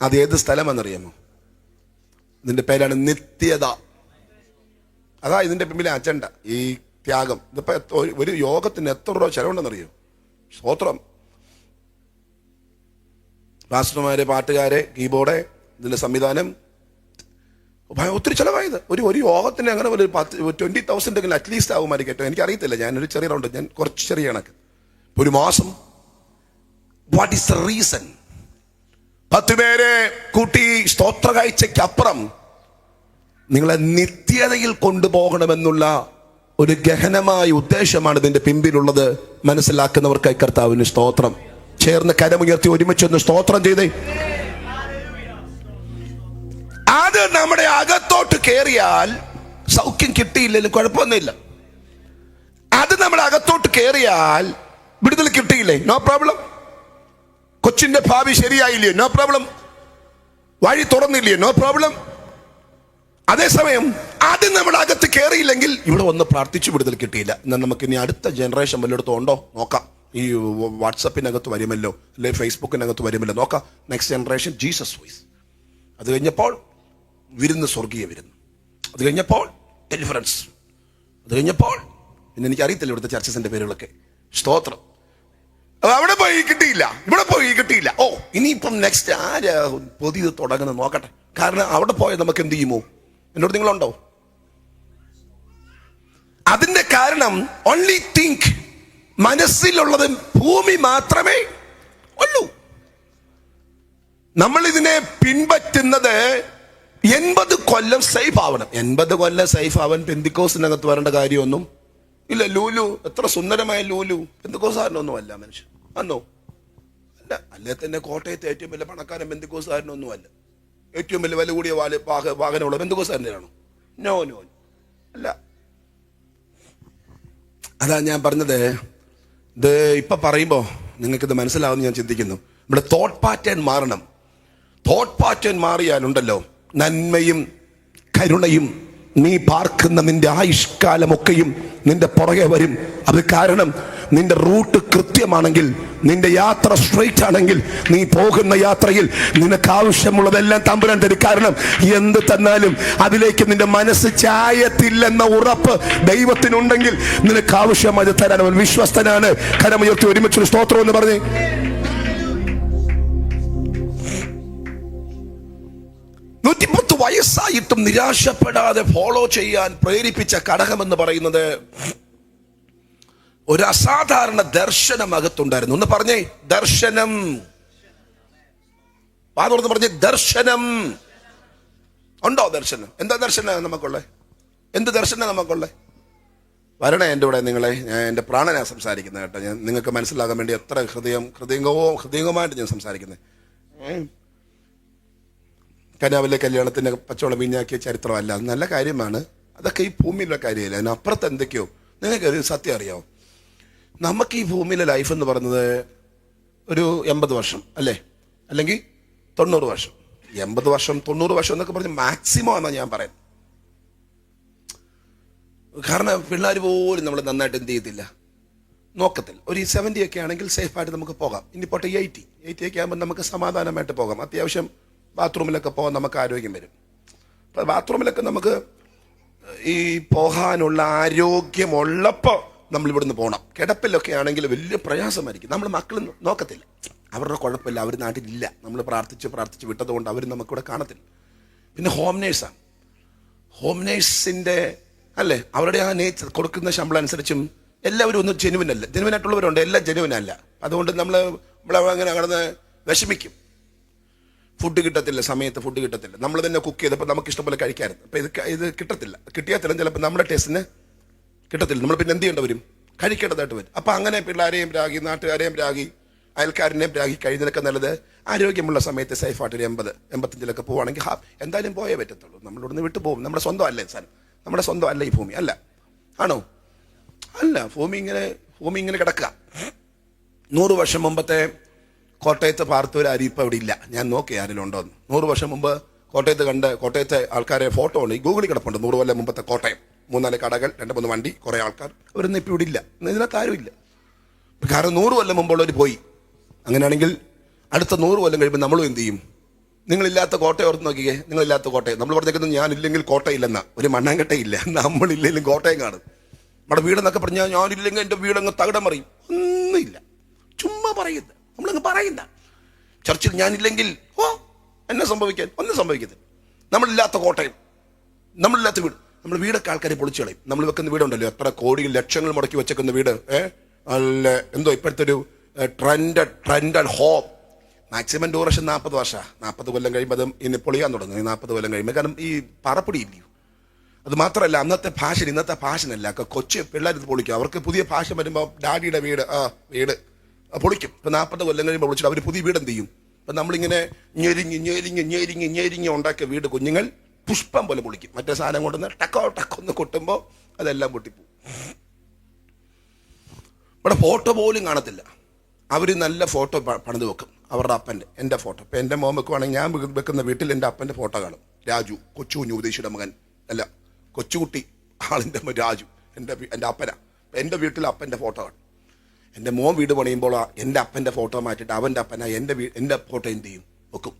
അതേത് സ്ഥലമെന്നറിയാമോ? ഇതിന്റെ പേരാണ് നിത്യത. അതാ ഇതിന്റെ പിന്നിലെ അജണ്ട, ഈ ത്യാഗം. ഇതിപ്പോ ഒരു യോഗത്തിന് എത്ര രൂപ ചെലവുണ്ടെന്നറിയോ? സ്തോത്രം. പാസ്റ്റർമാരെ, പാട്ടുകാരെ, കീബോർഡ്, ഇതിന്റെ സംവിധാനം, ഒത്തിരി ചെലവായത്. ഒരു യോഗത്തിന് അങ്ങനെ ഒരു 20,000 അറ്റ്ലീസ്റ്റ് ആകുമായിരിക്കട്ടെ, എനിക്കറിയത്തില്ല. ഞാനൊരു ചെറിയ റൗണ്ട്, ഞാൻ കുറച്ച് ചെറിയ കണക്ക്. ഒരു മാസം. What is the reason? 10 പേരെ കൂട്ടി സ്തോത്ര കാഴ്ചയ്ക്കപ്പുറം നിങ്ങളെ നിത്യതയിൽ കൊണ്ടുപോകണമെന്നുള്ള ഒരു ഗഹനമായ ഉദ്ദേശമാണ് ഇതിന്റെ പിമ്പിലുള്ളത്. മനസ്സിലാക്കുന്നവർക്കായി കർത്താവിന് സ്തോത്രം. ചേർന്ന് കരമുയർത്തി ഒരുമിച്ചൊന്ന് സ്തോത്രം ചെയ്തേ. അത് നമ്മുടെ അകത്തോട്ട് കയറിയാൽ സൗഖ്യം കിട്ടിയില്ലെങ്കിലും കുഴപ്പമൊന്നുമില്ല. അത് നമ്മുടെ അകത്തോട്ട് കയറിയാൽ വിടുതൽ കിട്ടിയില്ലേ? No problem. കൊച്ചിന്റെ ഭാവി ശരിയായില്ലേ? No problem. വഴി തുറന്നില്ലേ? No problem. അതേസമയം അത് നമ്മുടെ അകത്ത് കയറിയില്ലെങ്കിൽ ഇവിടെ ഒന്ന് പ്രാർത്ഥിച്ചു വിടുതൽ കിട്ടിയില്ല. എന്നാൽ നമുക്ക് ഇനി അടുത്ത ജനറേഷൻ വല്ലയിടത്തും ഉണ്ടോ നോക്കാം. ഈ വാട്സപ്പിനകത്ത് വരുമല്ലോ, അല്ലെ ഫേസ്ബുക്കിനകത്ത് വരുമല്ലോ, നോക്കാം. Next generation Jesus voice. അത് കഴിഞ്ഞപ്പോൾ വിരുന്ന്, സ്വർഗീയ വിരുന്ന്. അത് കഴിഞ്ഞപ്പോൾ ഡെലിവറൻസ്. അത് കഴിഞ്ഞപ്പോൾ പിന്നെ എനിക്കറിയത്തില്ല ഇവിടുത്തെ ചർച്ചസിന്റെ പേരുകളൊക്കെ. സ്തോത്രം. അവിടെ പോയി കിട്ടിയില്ല, ഇവിടെ പോയി കിട്ടിയില്ല. ഇനിയിപ്പം നെക്സ്റ്റ് ആര് പുതിയത് തുടങ്ങുന്നത് നോക്കട്ടെ. കാരണം അവിടെ പോയാൽ നമുക്ക് എന്ത് ചെയ്യുമോ? എന്നോട് നിങ്ങളുണ്ടോ? അതിന്റെ കാരണം ഓൺലി തിങ്ക്, മനസ്സിലുള്ളത് ഭൂമി മാത്രമേ ഉള്ളൂ. നമ്മൾ ഇതിനെ പിൻപറ്റുന്നത് 80 കൊല്ലം സേഫ് ആവണം. 80 കൊല്ലം സേഫ് ആവാൻ പെന്തിക്കോസിനകത്ത് വരേണ്ട കാര്യമൊന്നും ഇല്ല. ലൂലു, എത്ര സുന്ദരമായ ലൂലു, പെന്തിക്കോസുകാരനൊന്നും അല്ല മനുഷ്യൻ. അന്നോ അല്ല. അല്ലേ തന്നെ കോട്ടയത്തെ ഏറ്റവും വലിയ പണക്കാരൻ പെന്തിക്കോസുകാരനൊന്നും അല്ല. ഏറ്റവും വലിയ വില കൂടിയ വാഹനമുള്ള പെന്തിക്കോസുകാരനാണോ? നോ നോ അല്ല. അതാ ഞാൻ പറഞ്ഞത്. ഇത് ഇപ്പൊ പറയുമ്പോ നിങ്ങൾക്കിത് മനസ്സിലാവുമെന്ന് ഞാൻ ചിന്തിക്കുന്നു. നമ്മുടെ തോട്ട് പാറ്റേൺ മാറണം. തോട്ട് പാറ്റേൺ മാറിയാലുണ്ടല്ലോ, നന്മയും കരുണയും നീ പാർക്കുന്ന നിന്റെ ആയുഷ്കാലമൊക്കെയും നിന്റെ പുറകെ വരും. അത് കാരണം നിന്റെ റൂട്ട് കൃത്യമാണെങ്കിൽ, നിന്റെ യാത്ര സ്ട്രെയിറ്റ് ആണെങ്കിൽ, നീ പോകുന്ന യാത്രയിൽ നിനക്ക് ആവശ്യമുള്ളതെല്ലാം തമ്പുരാൻ തരും. കാരണം എന്ത് തന്നാലും അതിലേക്ക് നിന്റെ മനസ്സ് ചായത്തില്ലെന്ന ഉറപ്പ് ദൈവത്തിനുണ്ടെങ്കിൽ നിനക്ക് ആവശ്യമായി തരാൻ അവൻ വിശ്വസ്തനാണ്. കരമുയർത്തി ഒരുമിച്ചൊരു സ്തോത്രം എന്ന് പറഞ്ഞേ. 110 വയസ്സായിട്ടും നിരാശപ്പെടാതെ ഫോളോ ചെയ്യാൻ പ്രേരിപ്പിച്ച ഘടകമെന്ന് പറയുന്നത് ഒരു അസാധാരണ ദർശനം അകത്തുണ്ടായിരുന്നു. ഒന്ന് പറഞ്ഞേ, ദർശനം. പാതുറന്ന് പറഞ്ഞേ, ദർശനം. ഉണ്ടോ ദർശനം? എന്താ ദർശനം നമുക്കുള്ളേ? എന്ത് ദർശനം നമുക്കുള്ളേ? വരണേ എൻ്റെ കൂടെ നിങ്ങളെ. ഞാൻ എൻ്റെ പ്രാണനാ സംസാരിക്കുന്നത് കേട്ടോ. ഞാൻ നിങ്ങൾക്ക് മനസ്സിലാകാൻ വേണ്ടി എത്ര ഹൃദയംഗമായിട്ട് ഞാൻ സംസാരിക്കുന്നത്. കനാവിലെ കല്യാണത്തിന് പച്ചവെള്ളം വീഞ്ഞാക്കിയ ചരിത്രമല്ല, അത് നല്ല കാര്യമാണ്. അതൊക്കെ ഈ ഭൂമിയിലുള്ള കാര്യമില്ല. അതിനപ്പുറത്ത് എന്തൊക്കെയോ. നിങ്ങൾക്കൊരു സത്യം അറിയാമോ? നമുക്ക് ഈ ഭൂമിയിലെ ലൈഫ് എന്ന് പറയുന്നത് ഒരു 80 വർഷം അല്ലേ, അല്ലെങ്കിൽ 90 വർഷം. 80 വർഷം 90 വർഷം എന്നൊക്കെ പറഞ്ഞ് മാക്സിമം എന്നാണ് ഞാൻ പറയുന്നത്. കാരണം പിള്ളേർ പോലും നമ്മൾ നന്നായിട്ട് എന്ത് ചെയ്യത്തില്ല, നോക്കത്തില്ല. ഒരു 70 ഒക്കെ ആണെങ്കിൽ സേഫായിട്ട് നമുക്ക് പോകാം. ഇനി പോട്ടെ 80 ഒക്കെ ആകുമ്പോൾ നമുക്ക് സമാധാനമായിട്ട് പോകാം. അത്യാവശ്യം ബാത്റൂമിലൊക്കെ പോകാൻ നമുക്ക് ആരോഗ്യം വരും. അപ്പോൾ ബാത്റൂമിലൊക്കെ നമുക്ക് ഈ പോകാനുള്ള ആരോഗ്യമുള്ളപ്പോൾ നമ്മൾ ഇവിടുന്ന് പോകണം. കിടപ്പിലൊക്കെ ആണെങ്കിൽ വലിയ പ്രയാസമായിരിക്കും. നമ്മൾ മക്കൾ നോക്കത്തില്ല, അവരുടെ കുഴപ്പമില്ല, അവർ നാട്ടിലില്ല, നമ്മൾ പ്രാർത്ഥിച്ച് വിട്ടതുകൊണ്ട് അവർ നമുക്കിവിടെ കാണത്തില്ല. പിന്നെ ഹോം നേഴ്സാണ്. ഹോം നേഴ്സിൻ്റെ അല്ലേ, അവരുടെ ആ നേച്ചർ കൊടുക്കുന്ന ശമ്പളം അനുസരിച്ചും എല്ലാവരും ഒന്നും ജെനുവിനല്ല. ജെനുവിനായിട്ടുള്ളവരുണ്ട്, എല്ലാം ജെനുവിനല്ല. അതുകൊണ്ട് നമ്മളങ്ങനെ കടന്ന് വിഷമിക്കും. ഫുഡ് കിട്ടത്തില്ല, സമയത്ത് ഫുഡ് കിട്ടത്തില്ല. നമ്മൾ തന്നെ കുക്ക് ചെയ്തപ്പോൾ നമുക്ക് ഇഷ്ടംപോലെ കഴിക്കാമായിരുന്നു. അപ്പോൾ ഇത് കിട്ടത്തില്ല. കിട്ടിയാൽ ചിലപ്പോൾ നമ്മുടെ ടേസ്റ്റിന് കിട്ടത്തില്ല. നമ്മൾ പിന്നെ എന്ത് ചെയ്യേണ്ടി വരും, കഴിക്കേണ്ടതായിട്ട് വരും. അപ്പോൾ അങ്ങനെ പിള്ളേരെയും രാഗി, നാട്ടുകാരെയും രാഗി, അയൽക്കാരനെയും രാഗി കഴിയുന്നതൊക്കെ നല്ലത് ആരോഗ്യമുള്ള സമയത്ത് സേഫായിട്ട് ഒരു 80-85 പോവുകയാണെങ്കിൽ എന്തായാലും പോയേ പറ്റത്തുള്ളൂ. നമ്മളിവിടുന്ന് വിട്ടു പോകും. നമ്മുടെ സ്വന്തം അല്ലേ സാധനം, നമ്മുടെ സ്വന്തം അല്ല ഈ ഭൂമി. അല്ല, ആണോ? അല്ല. ഭൂമി ഇങ്ങനെ കിടക്കുക. 100 വർഷം മുമ്പത്തെ കോട്ടയത്ത് പാർത്തവരാരും ഇപ്പം ഇവിടെ ഇല്ല. ഞാൻ നോക്കി ആരെങ്കിലും ഉണ്ടോന്ന്. 100 വർഷം മുമ്പ് കോട്ടയത്തെ ആൾക്കാരെ ഫോട്ടോ ഉണ്ട്, ഈ ഗൂഗിളിൽ കിടപ്പുണ്ട്. 100 കൊല്ലം മുമ്പത്തെ കോട്ടയം. 3-4 കടകൾ, 2-3 വണ്ടി, കുറേ ആൾക്കാർ. അവരൊന്നും ഇപ്പം ഇവിടെ ഇല്ല. ഇതിനകത്ത് ആരും ഇല്ല. കാരണം 100 കൊല്ലം മുമ്പുള്ളവർ പോയി. അങ്ങനെയാണെങ്കിൽ അടുത്ത 100 കൊല്ലം കഴിയുമ്പോൾ നമ്മളും എന്ത് ചെയ്യും? നിങ്ങളില്ലാത്ത കോട്ടയം ഓർത്ത് നോക്കിക്കേ. നിങ്ങളില്ലാത്ത കോട്ടയം. നമ്മൾ പറഞ്ഞേക്കുന്നത് ഞാനില്ലെങ്കിൽ കോട്ടയില്ലെന്നാ. ഒരു മണ്ണാങ്കട്ടയില്ല. നമ്മളില്ലെങ്കിലും കോട്ടയം കാണും. നമ്മുടെ വീടെന്നൊക്കെ പറഞ്ഞാൽ ഞാനില്ലെങ്കിൽ എൻ്റെ വീടങ്ങ് തകിടം മറിയും. ഒന്നുമില്ല, ചുമ്മാ പറയുന്നത്. നമ്മളങ്ങ് പറയണ്ട. ചർച്ചിൽ ഞാനില്ലെങ്കിൽ എന്നെ സംഭവിക്കാൻ ഒന്നും സംഭവിക്കത്തില്ല. നമ്മളില്ലാത്ത കോട്ടയം, നമ്മളില്ലാത്ത വീട്. നമ്മൾ വീടൊക്കെ ആൾക്കാരെ പൊളിച്ചു കളയും. നമ്മൾ വെക്കുന്ന വീടുണ്ടല്ലോ, എത്ര കോടികൾ ലക്ഷങ്ങൾ മുടക്കി വെച്ചേക്കുന്ന വീട്. നല്ല എന്തോ ഇപ്പോഴത്തെ ഒരു ട്രെൻഡ് ഹോം. മാക്സിമം ഡ്യൂറേഷൻ 40 വർഷമാണ്. 40 കൊല്ലം കഴിയുമ്പോൾ അത് ഇനി പൊളിയാൻ തുടങ്ങും. 40 കൊല്ലം കഴിയുമ്പോൾ. കാരണം ഈ പറപ്പിടി ഇല്ലയോ. അത് മാത്രമല്ല, അന്നത്തെ ഫാഷൻ ഇന്നത്തെ ഫാഷനല്ല. കൊച്ചു പിള്ളേർ ഇത് പൊളിക്കും. അവർക്ക് പുതിയ ഫാഷൻ വരുമ്പോൾ ഡാഡിയുടെ വീട് പൊളിക്കും. ഇപ്പം 40 കൊല്ലം കഴിയുമ്പോൾ പൊളിച്ചിട്ട് അവർ പുതിയ വീട് എന്ത് ചെയ്യും? അപ്പം നമ്മളിങ്ങനെ ഞെരിഞ്ഞ് ഉണ്ടാക്കിയ വീട് കുഞ്ഞുങ്ങൾ പുഷ്പം പോലെ പൊളിക്കും. മറ്റേ സാധനം കൊണ്ടുവന്ന് ടക്കൊന്ന് കൊട്ടുമ്പോൾ അതെല്ലാം പൊട്ടിപ്പോവും. ഇവിടെ ഫോട്ടോ പോലും കാണത്തില്ല. അവർ നല്ല ഫോട്ടോ പണിത് വെക്കും. അവരുടെ അപ്പൻ്റെ, എൻ്റെ ഫോട്ടോ. ഇപ്പം എൻ്റെ മോൻ വെക്കുവാണെങ്കിൽ ഞാൻ വെക്കുന്ന വീട്ടിൽ എൻ്റെ അപ്പൻ്റെ ഫോട്ടോ കാണും. രാജു, കൊച്ചുകുഞ്ഞു ഉപദേശിയുടെ മകൻ. അല്ല, കൊച്ചുകുട്ടി ആളിൻ്റെ രാജു എൻ്റെ അപ്പനാ. എൻ്റെ വീട്ടിൽ അപ്പൻ്റെ ഫോട്ടോ കാണും. എൻ്റെ മോൻ വീട് പണിയുമ്പോൾ എൻ്റെ അപ്പൻ്റെ ഫോട്ടോ മാറ്റിയിട്ട് അവൻ്റെ അപ്പന എൻ്റെ ഫോട്ടോ എന്ത് ചെയ്യും? വെക്കും.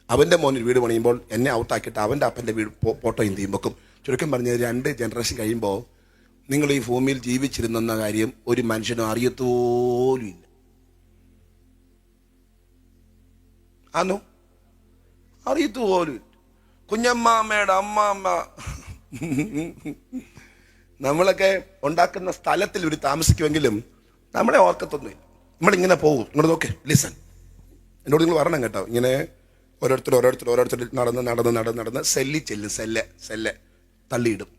അവൻ്റെ മോൻ വീട് പണിയുമ്പോൾ എന്നെ ഔട്ടാക്കിയിട്ട് അവൻ്റെ അപ്പൻ്റെ ഫോട്ടോ എന്ത് ചെയ്യും? വെക്കും. ചുരുക്കം പറഞ്ഞ് 2 ജനറേഷൻ കഴിയുമ്പോൾ നിങ്ങൾ ഈ ഭൂമിയിൽ ജീവിച്ചിരുന്നെന്ന കാര്യം ഒരു മനുഷ്യനും അറിയത്തോലും ഇല്ല. ആണോ? അറിയത്തുപോലും. കുഞ്ഞമ്മാമ്മയുടെ അമ്മാമ്മ നമ്മളൊക്കെ ഉണ്ടാക്കുന്ന സ്ഥലത്തിൽ ഒരു താമസിക്കുമെങ്കിലും നമ്മളെ ഓർക്കത്തൊന്നുമില്ല. നമ്മളിങ്ങനെ പോകും. ഇങ്ങോട്ട് നോക്കേ, ലിസൺ, എന്നോട് നിങ്ങൾ വരണം കേട്ടോ. ഇങ്ങനെ ഓരോരുത്തർ നടന്ന് സെല്ലിൽ ചെല്ലും. സെല്ല് തള്ളിയിടും.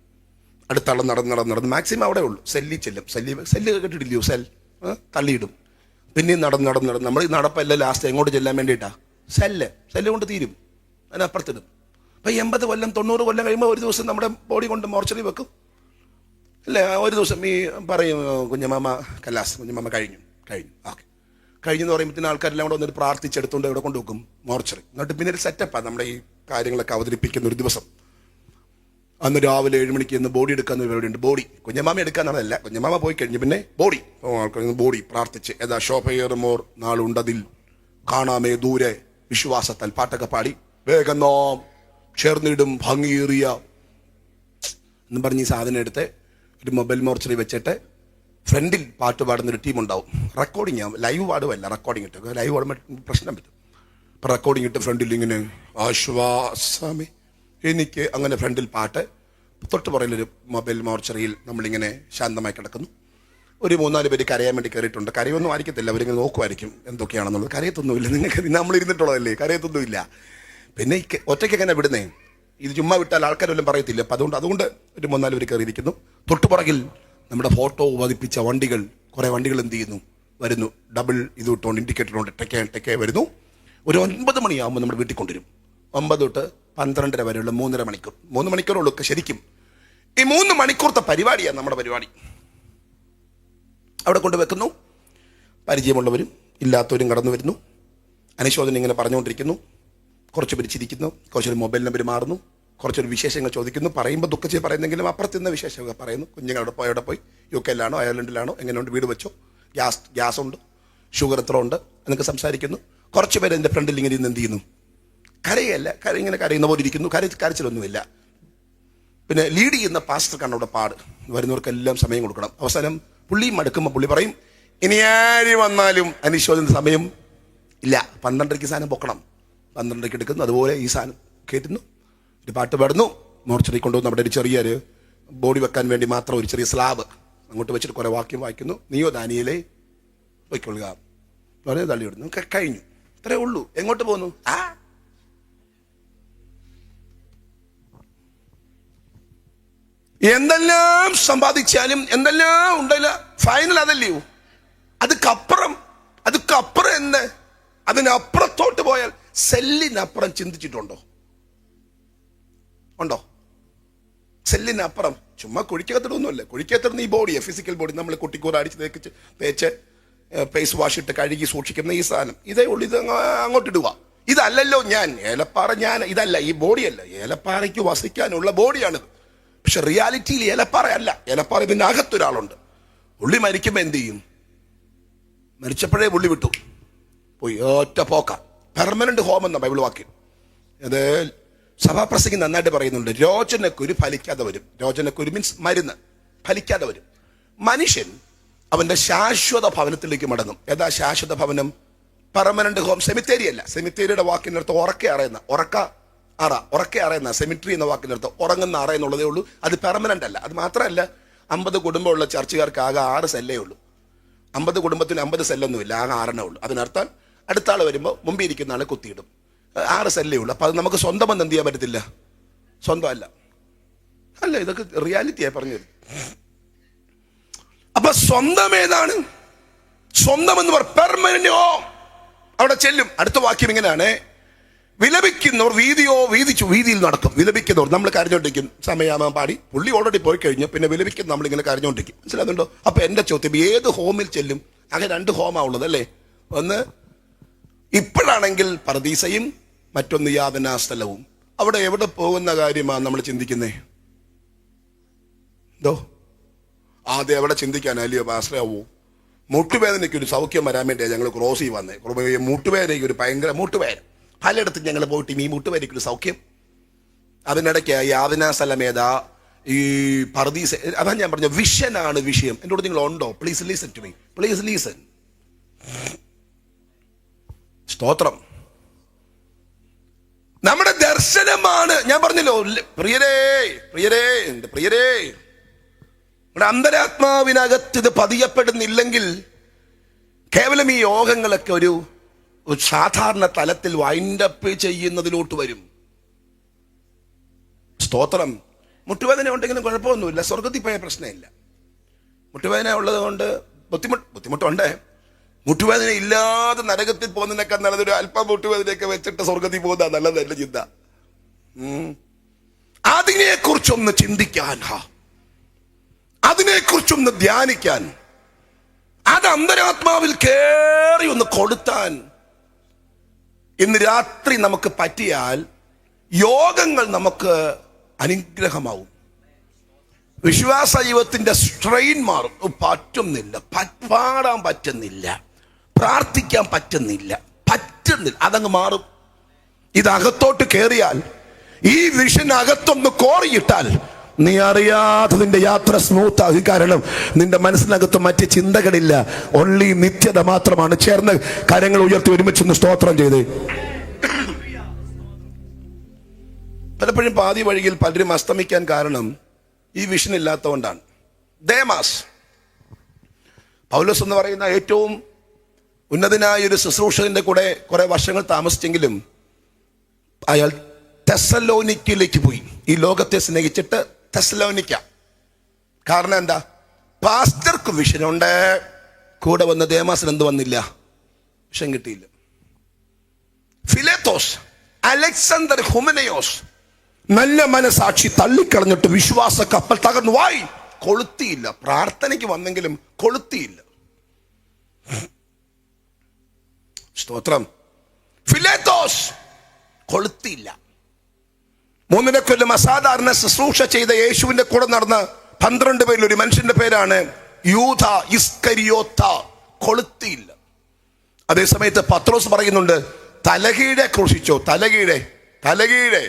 അടുത്തളം നടന്ന് മാക്സിമം അവിടെ ഉള്ളൂ. സെല്ലിൽ ചെല്ലും. സെല്ല് കേട്ടിട്ടില്ലയോ? തള്ളിയിടും. പിന്നെയും നടന്ന് നമ്മൾ ഈ നടപ്പല്ല ലാസ്റ്റ് എങ്ങോട്ട് ചെല്ലാൻ വേണ്ടിയിട്ടാണ്? സെല്ല് കൊണ്ട് തീരും. അതിനപ്പുറത്തിടും. അപ്പം 80 കൊല്ലം 90 കൊല്ലം കഴിയുമ്പോൾ ഒരു ദിവസം നമ്മുടെ ബോഡി കൊണ്ട് മോർച്ചറി വെക്കും. അല്ലേ? ഒരു ദിവസം ഈ പറയും കുഞ്ഞമാമ കല്ലാസ്, കുഞ്ഞമാമ കഴിഞ്ഞു ഓക്കെ കഴിഞ്ഞെന്ന് പറയുമ്പോഴത്തേന് ആൾക്കാരെല്ലാം കൂടെ വന്നിട്ട് പ്രാർത്ഥിച്ചെടുത്തുകൊണ്ട് ഇവിടെ കൊണ്ടുവെക്കും മോർച്ചറി. എന്നിട്ട് പിന്നെ ഒരു സെറ്റപ്പാണ് നമ്മുടെ ഈ കാര്യങ്ങളൊക്കെ അവതരിപ്പിക്കുന്ന ഒരു ദിവസം. അന്ന് രാവിലെ 7 മണിക്ക് ഇന്ന് ബോഡി എടുക്കാന്ന് പരിപാടിയുണ്ട്. ബോഡി കുഞ്ഞമാമ എടുക്കാന്നാണല്ല, കുഞ്ഞമാമ പോയി കഴിഞ്ഞ് പിന്നെ ബോഡി പ്രാർത്ഥിച്ച് ഏതാ ശോഭയേറുമോർ നാളുണ്ടതിൽ കാണാമേ ദൂരെ വിശ്വാസത്താൽ പാട്ടൊക്കെ പാടി വേഗം നാം ചേർന്നിടും ഭംഗിയേറിയ എന്നും പറഞ്ഞ് ഈ സാധനം എടുത്ത് ഒരു മൊബൈൽ മോർച്ചറി വെച്ചിട്ട് ഫ്രണ്ടിൽ പാട്ട് പാടുന്നൊരു ടീമുണ്ടാവും. റെക്കോർഡിങ് ആവും. ലൈവ് പാടുമല്ല, റെക്കോർഡിങ് ഇട്ട്. ലൈവ് പാടുമ്പോൾ പ്രശ്നം പറ്റും. അപ്പം റെക്കോർഡിങ് ഇട്ട് ഫ്രണ്ടിൽ ഇങ്ങനെ ആശ്വാസമേ എനിക്ക് അങ്ങനെ ഫ്രണ്ടിൽ പാട്ട്. തൊട്ട് പുറകിലൊരു മൊബൈൽ മോർച്ചറിയിൽ നമ്മളിങ്ങനെ ശാന്തമായി കിടക്കുന്നു. ഒരു 3-4 പേര് കരയാൻ വേണ്ടി കയറിയിട്ടുണ്ട്. കരയൊന്നും ആയിരിക്കത്തില്ല, അവരിങ്ങനെ നോക്കുമായിരിക്കും എന്തൊക്കെയാണെന്നുള്ളത്. കരയത്തൊന്നുമില്ല. നിങ്ങൾക്ക് നമ്മളിരുന്നിട്ടുള്ളതല്ലേ, കരയത്തൊന്നുമില്ല. പിന്നെ ഒറ്റയ്ക്ക് എങ്ങനെ വിടുന്നേ? ഇത് ചുമ്മാ വിട്ടാൽ ആൾക്കാരെല്ലാം പറയത്തില്ല. അപ്പം അതുകൊണ്ട് ഒരു 3-4 പേര് കയറിയിരിക്കുന്നു. തൊട്ടുപുറകിൽ നമ്മുടെ ഫോട്ടോ പതിപ്പിച്ച വണ്ടികൾ, കുറേ വണ്ടികൾ എന്ത് ചെയ്യുന്നു? വരുന്നു. ഡബിൾ ഇത് ഇട്ടുകൊണ്ട് ഇൻഡിക്കേറ്റർ കൊണ്ട് ടെക്കേ വരുന്നു. ഒരു 9 മണിയാകുമ്പോൾ നമ്മുടെ വീട്ടിൽ കൊണ്ടുവരും. 9 തൊട്ട് 12:30 വരെയുള്ള 3.5 മണിക്കൂർ. 3 മണിക്കൂറുള്ളൂ ശരിക്കും. ഈ 3 മണിക്കൂറത്തെ പരിപാടിയാണ് നമ്മുടെ പരിപാടി. അവിടെ കൊണ്ട് വെക്കുന്നു. പരിചയമുള്ളവരും ഇല്ലാത്തവരും കടന്നു വരുന്നു. അനുശോചനം ഇങ്ങനെ പറഞ്ഞുകൊണ്ടിരിക്കുന്നു. കുറച്ച് പേര് ചിരിക്കുന്നു, കുറച്ചൊരു മൊബൈൽ നമ്പർ മാറുന്നു, കുറച്ചൊരു വിശേഷങ്ങൾ ചോദിക്കുന്നു. പറയുമ്പോൾ ദുഃഖിച്ച് പറയുന്നെങ്കിലും അപ്പുറത്തുനിന്ന് വിശേഷമൊക്കെ പറയുന്നു. കുഞ്ഞുങ്ങളവിടെ പോയി, അവിടെ പോയി UK-ലാണോ അയർലൻഡിലാണോ, എങ്ങനെയുണ്ട്, വീട് വെച്ചോ, ഗ്യാസ് ഉണ്ട്, ഷുഗർ എത്ര ഉണ്ട് എന്നൊക്കെ സംസാരിക്കുന്നു. കുറച്ച് പേര് എൻ്റെ ഫ്രണ്ടിൽ ഇങ്ങനെ ഇരുന്ന് എന്ത് ചെയ്യുന്നു, കരയല്ല, ഇങ്ങനെ കരയുന്ന പോലെ ഇരിക്കുന്നു. കരച്ചിലൊന്നുമില്ല. പിന്നെ ലീഡ് ചെയ്യുന്ന പാസ്റ്റർക്കാണ് അവിടെ പാട്. വരുന്നവർക്കെല്ലാം സമയം കൊടുക്കണം. അവസാനം പുള്ളി മടുക്കുമ്പോൾ പുള്ളി പറയും, ഇനി ആര് വന്നാലും അനുശോചന സമയം ഇല്ല, 12:30 സാധനം പൊക്കണം. 12:30 എടുക്കുന്നു. അതുപോലെ ഈ സാധനം കേട്ടുന്നു, ഒരു പാട്ട് പാടുന്നു. മോർച്ചറി കൊണ്ടുവന്ന് അവിടെ ഒരു ചെറിയൊരു ബോഡി വെക്കാൻ വേണ്ടി മാത്രം ഒരു ചെറിയ സ്ലാബ് അങ്ങോട്ട് വെച്ചിട്ട് കുറേ വാക്യം വായിക്കുന്നു. നീയോ ദാനിയേലേ പൊയ്ക്കൊള്ളുക പറഞ്ഞ് തള്ളിവിടുന്നു. കഴിഞ്ഞു. ഇത്രേ ഉള്ളൂ. എങ്ങോട്ട് പോകുന്നു? എന്തെല്ലാം സമ്പാദിച്ചാലും എന്തെല്ലാം ഉണ്ടല്ല, ഫൈനൽ അതല്ലയോ? അതുക്കപ്പുറം എന്ത്? അതിനപ്പുറത്തോട്ട് പോയാൽ സെല്ലിനപ്പുറം ചിന്തിച്ചിട്ടുണ്ടോ? ഉണ്ടോ? സെല്ലിനപ്പുറം ചുമ്മാ കുഴിക്കകത്തിടൊന്നുമല്ല. കുഴിക്കകത്തിടുന്ന ഈ ബോഡിയെ, ഫിസിക്കൽ ബോഡി നമ്മൾ കുട്ടിക്കൂറ അടിച്ച് തേച്ച് ഫേസ് വാഷ് ഇട്ട് കഴുകി സൂക്ഷിക്കുന്ന ഈ സാധനം, ഇതേ ഉള്ളു. ഇത് അങ്ങോട്ടിടുക. ഇതല്ലല്ലോ ഞാൻ ഏലപ്പാറ, ഇതല്ല ഈ ബോഡിയല്ല. ഏലപ്പാറയ്ക്ക് വസിക്കാനുള്ള ബോഡിയാണിത്. പക്ഷെ റിയാലിറ്റിയിൽ ഏലപ്പാറ അല്ല. ഏലപ്പാറ ഇതിൻ്റെ അകത്തൊരാളുണ്ട്. പുള്ളി മരിക്കുമ്പോൾ എന്ത് ചെയ്യും? മരിച്ചപ്പോഴേ പുള്ളി വിട്ടു പോയി, ഒറ്റ പോക്ക. പെർമനന്റ് ഹോം എന്ന ബൈബിൾ വാക്യം. അത് സഭാപ്രസംഗം നന്നായിട്ട് പറയുന്നുണ്ട്. രോചനക്കുരു ഫലിക്കാതെ വരും. രോചനക്കുരു മീൻസ് മരുന്ന് ഫലിക്കാതെ വരും. മനുഷ്യൻ അവന്റെ ശാശ്വത ഭവനത്തിലേക്ക് മടങ്ങും. ഏതാ ശാശ്വത ഭവനം? Permanent home. സെമിത്തേരി അല്ല. സെമിത്തേരിയുടെ വാക്കിനടുത്ത് ഉറക്കെ അറയുന്ന സെമിട്രി എന്ന വാക്കിനടുത്ത് ഉറങ്ങുന്ന അറ എന്നുള്ളതേ ഉള്ളൂ. അത് പെർമനന്റ് അല്ല. അത് മാത്രമല്ല, 50 കുടുംബമുള്ള ചർച്ചുകാർക്ക് ആകെ 6 സെല്ലേ ഉള്ളൂ. 50 കുടുംബത്തിന് 50 സെല്ലൊന്നുമില്ല, ആകെ 6 ഉള്ളൂ. അതിനർത്ഥം അടുത്ത ആൾ വരുമ്പോൾ മുമ്പിൽ ഇരിക്കുന്ന ആളെ കുത്തിയിടും. 6 സെല്ലേ ഉള്ളൂ. അപ്പൊ അത് നമുക്ക് സ്വന്തമെന്ന് എന്ത് ചെയ്യാൻ പറ്റത്തില്ല? സ്വന്തമല്ല. ഇതൊക്കെ റിയാലിറ്റിയായി പറഞ്ഞു തരും. അപ്പൊ സ്വന്തം ഏതാണ്? സ്വന്തം എന്ന് പറ പെർമനന്റ് ഹോം. അവിടെ ചെല്ലും. അടുത്ത വാക്യം ഇങ്ങനെയാണ്: വിലപിക്കുന്നവർ വീതിയിൽ നടക്കും. വിലപിക്കുന്നവർ, നമ്മൾ കരഞ്ഞോണ്ടിരിക്കും. സമയാമം പാടി പുള്ളി ഓൾറെഡി പോയി കഴിഞ്ഞു. പിന്നെ വിലപിക്കുന്ന നമ്മളിങ്ങനെ കരഞ്ഞോണ്ടിരിക്കും. മനസ്സിലാകുന്നുണ്ടോ? അപ്പൊ എന്റെ ചോദ്യം, ഏത് ഹോമിൽ ചെല്ലും? അങ്ങനെ 2 ഹോമാ ഉള്ളത് അല്ലേ? ഒന്ന് ഇപ്പോഴാണെങ്കിൽ പർദീസയും, മറ്റൊന്ന് യാതനാസ്ഥലവും. അവിടെ എവിടെ പോകുന്ന കാര്യമാണ് നമ്മൾ ചിന്തിക്കുന്നേ? ആദ്യം എവിടെ ചിന്തിക്കാനല്ലയോ ആശ്രയാവൂ? മുട്ടുവേദനയ്ക്ക് ഒരു സൗഖ്യം വരാൻ വേണ്ടിയാണ് ഞങ്ങൾ ക്രോസ് ചെയ്ത് വന്നേ. മുട്ടുവേദനയ്ക്ക് ഒരു ഭയങ്കര മുട്ടുവേദന. പലയിടത്തും ഞങ്ങൾ പോയിട്ട് ഈ മുട്ടുവേദനയ്ക്ക് ഒരു സൗഖ്യം. അതിനിടയ്ക്ക് യാതനാസ്ഥലമേതാ, ഈ പർദീസ. അതാ ഞാൻ പറഞ്ഞ വിഷനാണ് വിഷയം. എൻ്റെ കൂടെ നിങ്ങൾ ഉണ്ടോ? Please listen to me. Please listen. സ്തോത്രം. നമ്മുടെ ദർശനമാണ്. ഞാൻ പറഞ്ഞല്ലോ, പ്രിയരേ, നമ്മുടെ അന്തരാത്മാവിനകത്ത് ഇത് പതിയപ്പെടുന്നില്ലെങ്കിൽ കേവലം ഈ യോഗങ്ങളൊക്കെ ഒരു സാധാരണ തലത്തിൽ വൈൻഡപ്പ് ചെയ്യുന്നതിലോട്ട് വരും. സ്തോത്രം. മുട്ടുവേദന ഉണ്ടെങ്കിലും കുഴപ്പമൊന്നുമില്ല. സ്വർഗത്തിൽ പോയ പ്രശ്നമില്ല. മുട്ടുവേദന ഉള്ളത് കൊണ്ട് ബുദ്ധിമുട്ടുണ്ട്. മുട്ടുവേദന ഇല്ലാതെ നരകത്തിൽ പോകുന്നതിനൊക്കെ നല്ലതൊരു അല്പം മുട്ടുവേദനയൊക്കെ വെച്ചിട്ട് സ്വർഗത്തിൽ പോകുന്ന നല്ലതല്ല ചിന്ത. അതിനെക്കുറിച്ചൊന്ന് ചിന്തിക്കാൻ, അതിനെക്കുറിച്ചൊന്ന് ധ്യാനിക്കാൻ, അത് അന്തരാത്മാവിൽ കേറി ഒന്ന് കൊടുത്താൻ ഇന്ന് രാത്രി നമുക്ക് പറ്റിയാൽ യോഗങ്ങൾ നമുക്ക് അനുഗ്രഹമാവും. വിശ്വാസ ജീവിതത്തിന്റെ സ്ട്രെയിൻ മാറും. പറ്റുന്നില്ല, പാടാൻ പറ്റുന്നില്ല, പ്രാർത്ഥിക്കാൻ പറ്റുന്നില്ല, അതങ്ങ് മാറും. ഇതകത്തോട്ട് കയറിയാൽ, ഈ വിഷൻ അകത്തൊന്ന് കോറിയിട്ടാൽ, നീ അറിയാത്തതിന്റെ യാത്ര സ്മൂത്ത് ആകും. കാരണം നിന്റെ മനസ്സിനകത്ത് മറ്റ് ചിന്തകളില്ല, ഒൺലി നിത്യത മാത്രമാണ്. ചേർന്ന് കരങ്ങൾ ഉയർത്തി ഒരുമിച്ചൊന്ന് സ്തോത്രം ചെയ്ത്. പലപ്പോഴും പാതി വഴിയിൽ പലരും അസ്തമിക്കാൻ കാരണം ഈ വിഷൻ ഇല്ലാത്തതുകൊണ്ടാണ്. ദേമാസ്, പൗലോസ് എന്ന് പറയുന്ന ഏറ്റവും ഉന്നതനായ ഒരു ശുശ്രൂഷകന്റെ കൂടെ കുറെ വർഷങ്ങൾ താമസിച്ചെങ്കിലും അയാൾ തെസ്സലോനിക്കയിലേക്ക് പോയി. ഈ ലോകത്തെ സ്നേഹിച്ചിട്ട് തെസ്സലോനിക്ക. കാരണം എന്താ? പാസ്റ്റർക്ക് വിഷനുണ്ട്. കൂടെ വന്ന ദേമാസിന് എന്ത് വന്നില്ല? വിഷൻ കിട്ടിയില്ല. ഫിലേത്തോസ്, അലക്സാണ്ടർ ഹുമനയോസ്, നല്ല മനസാക്ഷി തള്ളിക്കളഞ്ഞിട്ട് വിശ്വാസ കപ്പൽ തകർന്നു. വായി കൊളുത്തിയില്ല. പ്രാർത്ഥനയ്ക്ക് വന്നെങ്കിലും കൊളുത്തിയില്ല. സ്തോത്രം. ഫിലേത്തോസ് കൊളുത്തിയില്ല. 3 കൊല്ലം അസാധാരണ ശുശ്രൂഷ ചെയ്ത യേശുവിന്റെ കൂടെ നടന്ന 12 പേരിൽ ഒരു മനുഷ്യന്റെ പേരാണ് യൂദ ഇസ്കരിയോത്ത. കൊളുത്തിയില്ല. അതേസമയത്ത് പത്രോസ് പറയുന്നുണ്ട്, തലകീഴെ ക്രൂശിച്ചോ. തലകീഴെ തലകീഴെ.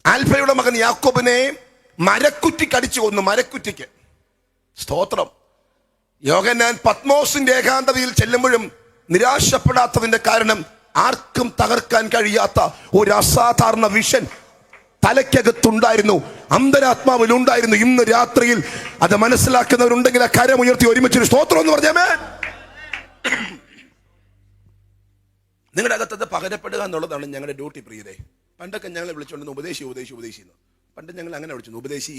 ആൽഫയുടെ മകൻ യാക്കോബിനെ മരക്കുറ്റിക്ക് അടിച്ചു കൊന്നു. മരക്കുറ്റിക്ക്. സ്തോത്രം. യോഹന്നാൻ പത്മോസിന്റെ ഏകാന്തതയിൽ ചെല്ലുമ്പോഴും നിരാശപ്പെടാത്തതിന്റെ കാരണം ആർക്കും തകർക്കാൻ കഴിയാത്ത ഒരു അസാധാരണ വിഷൻ തലയ്ക്കകത്തുണ്ടായിരുന്നു, അന്തരാത്മാവിലുണ്ടായിരുന്നു. ഇന്ന് രാത്രിയിൽ അത് മനസ്സിലാക്കുന്നവരുണ്ടെങ്കിൽ ആ കരമുയർത്തി ഒരുമിച്ചൊരു സ്തോത്രം എന്ന് പറഞ്ഞാമേ. നിങ്ങളുടെ അകത്തത് പകരപ്പെടുക എന്നുള്ളതാണ് ഞങ്ങളുടെ ഡ്യൂട്ടി പ്രിയരെ. പണ്ടൊക്കെ ഞങ്ങളെ വിളിച്ചുകൊണ്ടിരുന്ന ഉപദേശി. പണ്ട് ഞങ്ങൾ അങ്ങനെ വിളിച്ചു, ഉപദേശി.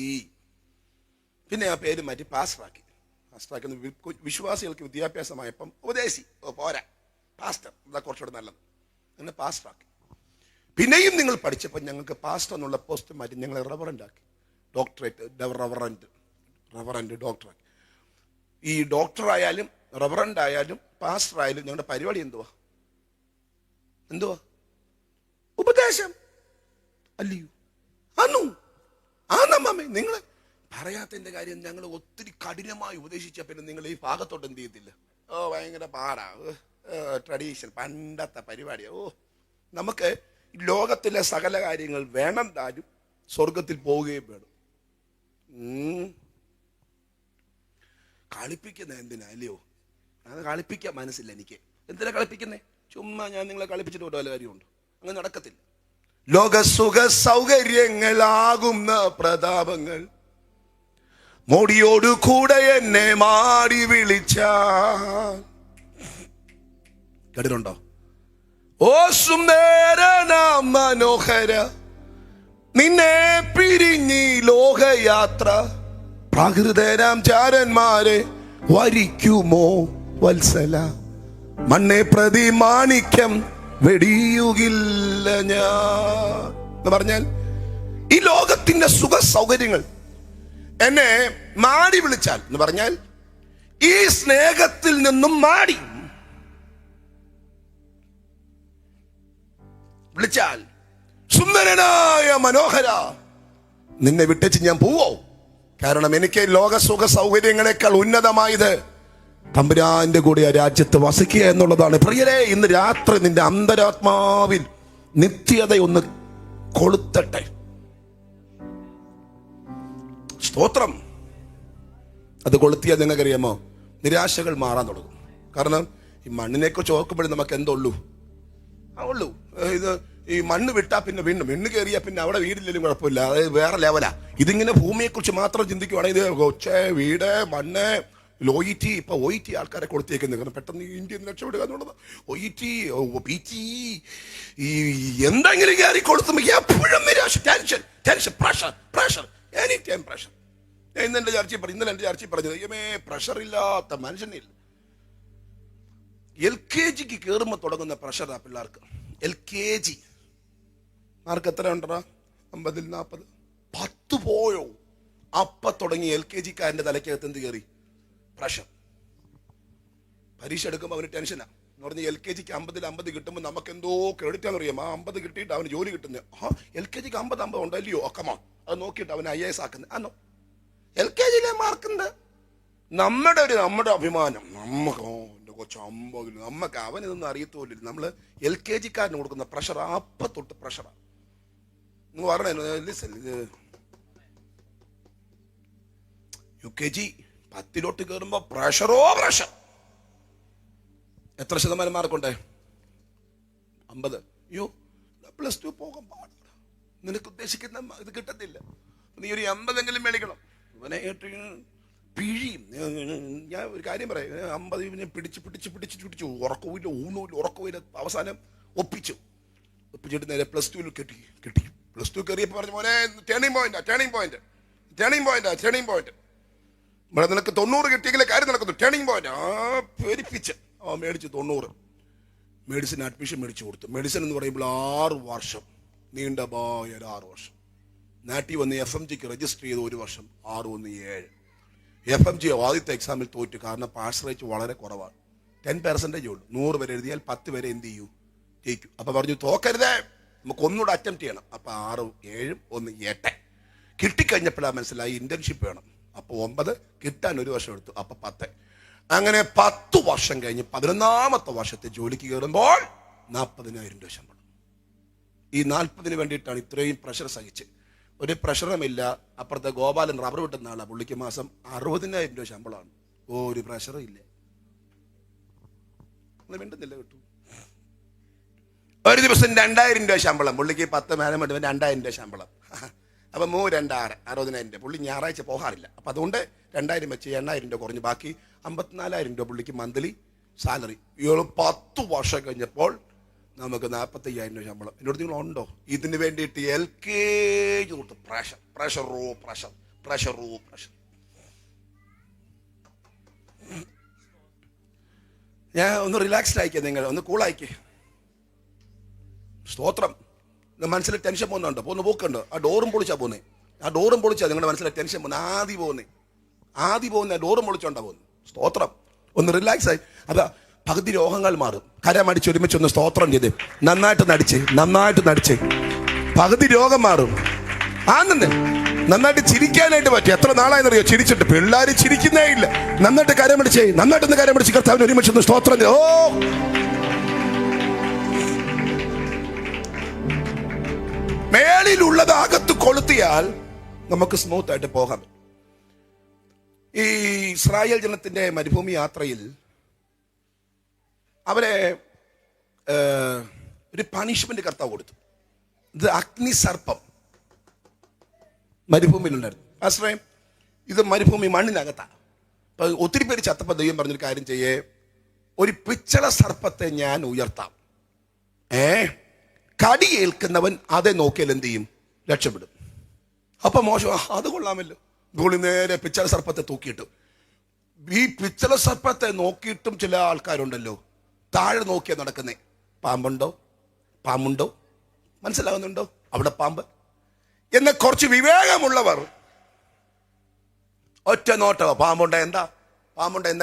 പിന്നെ ആ പേര് മാറ്റി പാസ്റ്ററാക്കി. വിശ്വാസികൾക്ക് വിദ്യാഭ്യാസമായപ്പം ഉപദേശി പോരാ, പാസ്റ്റർ അതാ കുറച്ചുകൂടെ നല്ലത്. അങ്ങനെ പാസ്റ്ററാക്കി. പിന്നെയും നിങ്ങൾ പഠിച്ചപ്പോൾ ഞങ്ങൾക്ക് പാസ്റ്റർ എന്നുള്ള പോസ്റ്റ് മാറ്റി ഞങ്ങളെ റവറൻ്റ് ആക്കി. റവറൻ്റ് ഡോക്ടറാക്കി. ഈ ഡോക്ടറായാലും റവറൻ്റ് ആയാലും പാസ്റ്റർ ആയാലും ഞങ്ങളുടെ പരിപാടി എന്തുവാ? ഉപദേശം അല്ലയോ? ആന്നമ്മേ. നിങ്ങൾ പറയാത്തതിന്റെ കാര്യം ഞങ്ങൾ ഒത്തിരി കഠിനമായി ഉപദേശിച്ച പിന്നെ നിങ്ങൾ ഈ ഭാഗത്തോട്ട് എന്ത് ചെയ്യത്തില്ല? ഭയങ്കര പാടാ, ട്രഡീഷൻ, പണ്ടത്തെ പരിപാടിയാ. നമുക്ക് ലോകത്തിലെ സകല കാര്യങ്ങൾ വേണം താനും സ്വർഗത്തിൽ പോവുകയും വേണം. കളിപ്പിക്കുന്ന എന്തിനാ അല്ലയോ? അത് കളിപ്പിക്കാൻ മനസ്സില്ല എനിക്ക്. എന്തിനാ കളിപ്പിക്കുന്നേ? ചുമ്മാ ഞാൻ നിങ്ങളെ കളിപ്പിച്ചിട്ട് ഒരു വല്ല കാര്യമുണ്ട്? അങ്ങനെ നടക്കത്തില്ല. ലോക സുഖ സൗകര്യങ്ങളാകുന്ന പ്രതാപങ്ങൾ മോടിയോടു കൂടെ എന്നെ മാടി വിളിച്ച കേട്ടിട്ടുണ്ടോ? ഓ സുന്ദരനാം മനോഹര, നിന്നെ പിരിഞ്ഞി ലോകയാത്ര, പ്രാകൃതനാം ചാരന്മാരെ വരിക്കുമോ വത്സല, മണ്ണെ പ്രതി മാണിക്യം വെടിയുകില്ല ഞാൻ എന്ന് പറഞ്ഞാൽ ഈ ലോകത്തിന്റെ സുഖ സൗകര്യങ്ങൾ എന്നെ മാടി വിളിച്ചാൽ എന്ന് പറഞ്ഞാൽ ഈ സ്നേഹത്തിൽ നിന്നും മാടി വിളിച്ചാൽ, സുന്ദരനായ മനോഹര, നിന്നെ വിട്ടേച്ച് ഞാൻ പോവോ? കാരണം എനിക്ക് ലോക സുഖ സൗകര്യങ്ങളെക്കാൾ ഉന്നതമായത് തമ്പുരാന്റെ കൂടെ ആ രാജ്യത്ത് വസിക്കുക എന്നുള്ളതാണ്. പ്രിയരേ, ഇന്ന് രാത്രി നിന്റെ അന്തരാത്മാവിൽ നിത്യത ഒന്ന് കൊളുത്തട്ടെ. സ്തോത്രം. അത് കൊളുത്തിയാൽ നിങ്ങൾക്കറിയാമോ, നിരാശകൾ മാറാൻ തുടങ്ങും. കാരണം ഈ മണ്ണിനെക്കുറിച്ച് ഓർക്കുമ്പോഴും നമുക്ക് എന്തോള്ളൂ? ഇത് ഈ മണ്ണ് വിട്ടാ പിന്നെ വീണ്ടും മണ്ണ് കയറിയാ പിന്നെ അവിടെ വീടില്ലെങ്കിലും കുഴപ്പമില്ല, അതായത് വേറെ ലെവലാ. ഇതിങ്ങനെ ഭൂമിയെക്കുറിച്ച് മാത്രം ചിന്തിക്കുവാണെങ്കിൽ ഇത് കൊച്ചേ വീട് മണ്ണ് ലോയിറ്റി. ഇപ്പൊ ഒയിറ്റി ആൾക്കാരെ കൊടുത്തേക്കുന്നത്, കാരണം പെട്ടെന്ന് ഇന്ത്യ രക്ഷപ്പെടുക എന്നുള്ളത്. ഒയിറ്റി പീറ്റി ഈ എന്തെങ്കിലും കയറി കൊടുത്തുമ്പോൾ എപ്പോഴും നിരാശ, tension, pressure, any time pressure. ഇന്നലെ എൻ്റെ ചർച്ചയിൽ പറഞ്ഞത്, അയ്യമേ പ്രഷർ ഇല്ലാത്ത മനുഷ്യനില്ല. LKG കയറുമ്പോൾ തുടങ്ങുന്ന പ്രഷറാ പിള്ളേർക്ക്. LKG മാർക്ക് എത്ര ഉണ്ടോ? 50-ൽ 40. 10 പോയോ? അപ്പ തുടങ്ങി LKG-കാരൻ്റെ തലയ്ക്കകത്ത് എന്ത് കയറി? പ്രഷർ. പരീക്ഷ എടുക്കുമ്പോൾ അവന് ടെൻഷനാ എന്ന് പറഞ്ഞാൽ LKG-ക്ക് 50-ൽ 50 കിട്ടുമ്പോൾ നമുക്ക് എന്തോ ക്രെഡിറ്റ് ആണെന്ന് അറിയാം. ആ 50 കിട്ടിയിട്ട് അവന് ജോലി കിട്ടുന്നത്. LKG-ക്ക് 50 ഉണ്ടല്ലയോ? ഒക്കമാ അത് നോക്കിയിട്ട് അവൻ IAS ആക്കുന്നത്. ആണോ? LKG-ലെ മാർക്കുണ്ട്. നമ്മുടെ അഭിമാനം, നമുക്ക് കൊച്ചു 50, നമുക്ക് അവനിതൊന്നും അറിയത്തോല്ല. നമ്മൾ LKG-കാരന് കൊടുക്കുന്ന പ്രഷർ അപ്പ തൊട്ട് പ്രഷറാണ്. നിങ്ങൾ പറഞ്ഞ UKG 10-ലോട്ട് കയറുമ്പോ പ്രഷർ. എത്ര ശതമാനം മാർക്കുണ്ട്? 50. അയ്യോ, +2 പോകാൻ പാടില്ല. നിനക്ക് ഉദ്ദേശിക്കുന്ന ഇത് കിട്ടത്തില്ല. നീ ഒരു 80 മേടിക്കണം. ഇവനെ പിഴിയും. ഞാൻ ഒരു കാര്യം പറയാം, 50 പിടിച്ച് ഉറക്കവില്ല, ഉറക്കവില്ല. അവസാനം ഒപ്പിച്ചിട്ട് നേരെ +2 കിട്ടി. +2 കയറിയപ്പോൾ പറഞ്ഞു, മോനെ ടേണിംഗ് പോയിന്റ്. ഇവിടെ നിനക്ക് 90 കിട്ടിയെങ്കിലേ കാര്യം നടക്കുന്നു. Turning point. പേരിപ്പിച്ച് മേടിച്ച് 90. മെഡിസിൻ അഡ്മിഷൻ മേടിച്ചു കൊടുത്തു. മെഡിസിൻ എന്ന് പറയുമ്പോൾ 6 വർഷം നീണ്ട പോയ 6 വർഷം. നാട്ടിൽ വന്ന് FMGക്ക് രജിസ്റ്റർ ചെയ്ത് 1 വർഷം. 6 1 7. FMG ആദ്യത്തെ എക്സാമിൽ തോറ്റു. കാരണം പാസ് റേറ്റ് വളരെ കുറവാണ്. 10% ഉള്ളൂ. 100 പേര് എഴുതിയാൽ 10 പേരെ എന്ത് ചെയ്യൂ? ജയിക്കും. അപ്പം പറഞ്ഞു തോക്കരുതേ, നമുക്ക് ഒന്നുകൂടെ അറ്റംപ്റ്റ് ചെയ്യണം. അപ്പം 6 7 1 8 കിട്ടിക്കഴിഞ്ഞപ്പോഴാണ് മനസ്സിലായി ഇന്റേൺഷിപ്പ് വേണം. അപ്പോൾ 9 കിട്ടാൻ 1 വർഷം എടുത്തു. അപ്പം 10. അങ്ങനെ 10 വർഷം കഴിഞ്ഞ് 11ാമത്തെ വർഷത്തെ ജോലിക്ക് കയറുമ്പോൾ 40,000 രൂപ ശമ്പളം. ഈ 40-ന് വേണ്ടിയിട്ടാണ് ഇത്രയും പ്രഷർ സഹിച്ച്. ഒരു പ്രഷറുമില്ല. അപ്പുറത്തെ ഗോപാലൻ റബ്ബർ വെട്ടുന്ന ആളാണ്. പുള്ളിക്ക് മാസം 60,000 രൂപ ശമ്പളമാണ്. ഒരു പ്രഷറും ഇല്ല. മിണ്ടുന്നില്ല കിട്ടും. ഒരു ദിവസം 2,000 രൂപ ശമ്പളം. പുള്ളിക്ക് 10 മാനേജ്മെന്റ് 2,000 രൂപ ശമ്പളം. അപ്പം 3 2 6 60,000 രൂപ. പുള്ളി ഞായറാഴ്ച പോകാറില്ല. അപ്പം അതുകൊണ്ട് 2,000 വെച്ച് 8,000 രൂപ കുറഞ്ഞ് ബാക്കി 54,000 രൂപ പുള്ളിക്ക് മന്ത്ലി സാലറി. ഇയാൾ 10 വർഷം കഴിഞ്ഞപ്പോൾ നമുക്ക് 45,000 രൂപ ശമ്പളം. എന്നോട് നിങ്ങളുണ്ടോ? ഇതിന് വേണ്ടിയിട്ട് LKG കൊടുത്ത് പ്രഷർ. ഞാൻ ഒന്ന് റിലാക്സ്ഡ് ആയിക്കേ, നിങ്ങൾ ഒന്ന് കൂളായിക്കേ. സ്തോത്രം. മനസ്സിൽ ടെൻഷൻ പോകുന്നുണ്ടോ? പോക്കുണ്ട്. ആ ഡോറും പൊളിച്ചാ നിങ്ങളുടെ മനസ്സിലെ ടെൻഷൻ പോകുന്നത്. ആദ്യം പോകുന്ന ഡോറും പൊളിച്ചോണ്ടാ പോകുന്നത്. സ്തോത്രം. ഒന്ന് റിലാക്സ് ആയി. അതാ പകുതി രോഗങ്ങൾ മാറും. കരമടിച്ച് ഒരുമിച്ച് ഒന്ന് സ്തോത്രം ചെയ്ത് നന്നായിട്ട് നടിച്ച് പകുതി രോഗം മാറും. ആണെന്ന് നന്നായിട്ട് ചിരിക്കാനായിട്ട് പറ്റും. എത്ര നാളായെന്നറിയോ ചിരിച്ചിട്ട്? പിള്ളേര് ചിരിക്കുന്നേ ഇല്ല. നന്നായിട്ടൊന്ന് കരമടിച്ച് കർത്താവിന് ഒരുമിച്ച് ഒന്ന് സ്തോത്രം ചെയ്ത്. ഓ മേളിലുള്ളത് അകത്ത് കൊളുത്തിയാൽ നമുക്ക് സ്മൂത്ത് ആയിട്ട് പോകാം. ഈ ഇസ്രായേൽ ജനത്തിന്റെ മരുഭൂമി യാത്രയിൽ അവരെ ഒരു പണിഷ്മെന്റ് കർത്താവ് കൊടുത്തു. ഇത് അഗ്നിസർപ്പം മരുഭൂമിയിലുണ്ടായിരുന്നു. ആശ്രയം ഇത് മരുഭൂമി മണ്ണിനകത്താണ്. അപ്പൊ ഒത്തിരി പേര് ചത്തപ്പോ ദൈവം പറഞ്ഞൊരു കാര്യം ചെയ്യേ, ഒരു പിച്ചള സർപ്പത്തെ ഞാൻ ഉയർത്താം. കടിയേൽക്കുന്നവൻ അതെ നോക്കിയാൽ എന്ത് ചെയ്യും? രക്ഷപ്പെടും. അപ്പൊ മോശം, അത് കൊള്ളാമല്ലോ. ഗോളി നേരെ പിച്ചള സർപ്പത്തെ തൂക്കിയിട്ടു. ഈ പിച്ചള സർപ്പത്തെ നോക്കിയിട്ടും ചില ആൾക്കാരുണ്ടല്ലോ താഴെ നോക്കിയാ നടക്കുന്നേ. പാമ്പുണ്ടോ മനസ്സിലാവുന്നുണ്ടോ? അവിടെ പാമ്പ്. എന്ന കുറച്ച് വിവേകമുള്ളവർ ഒറ്റ നോട്ടമാ. പാമ്പുണ്ട എന്താ?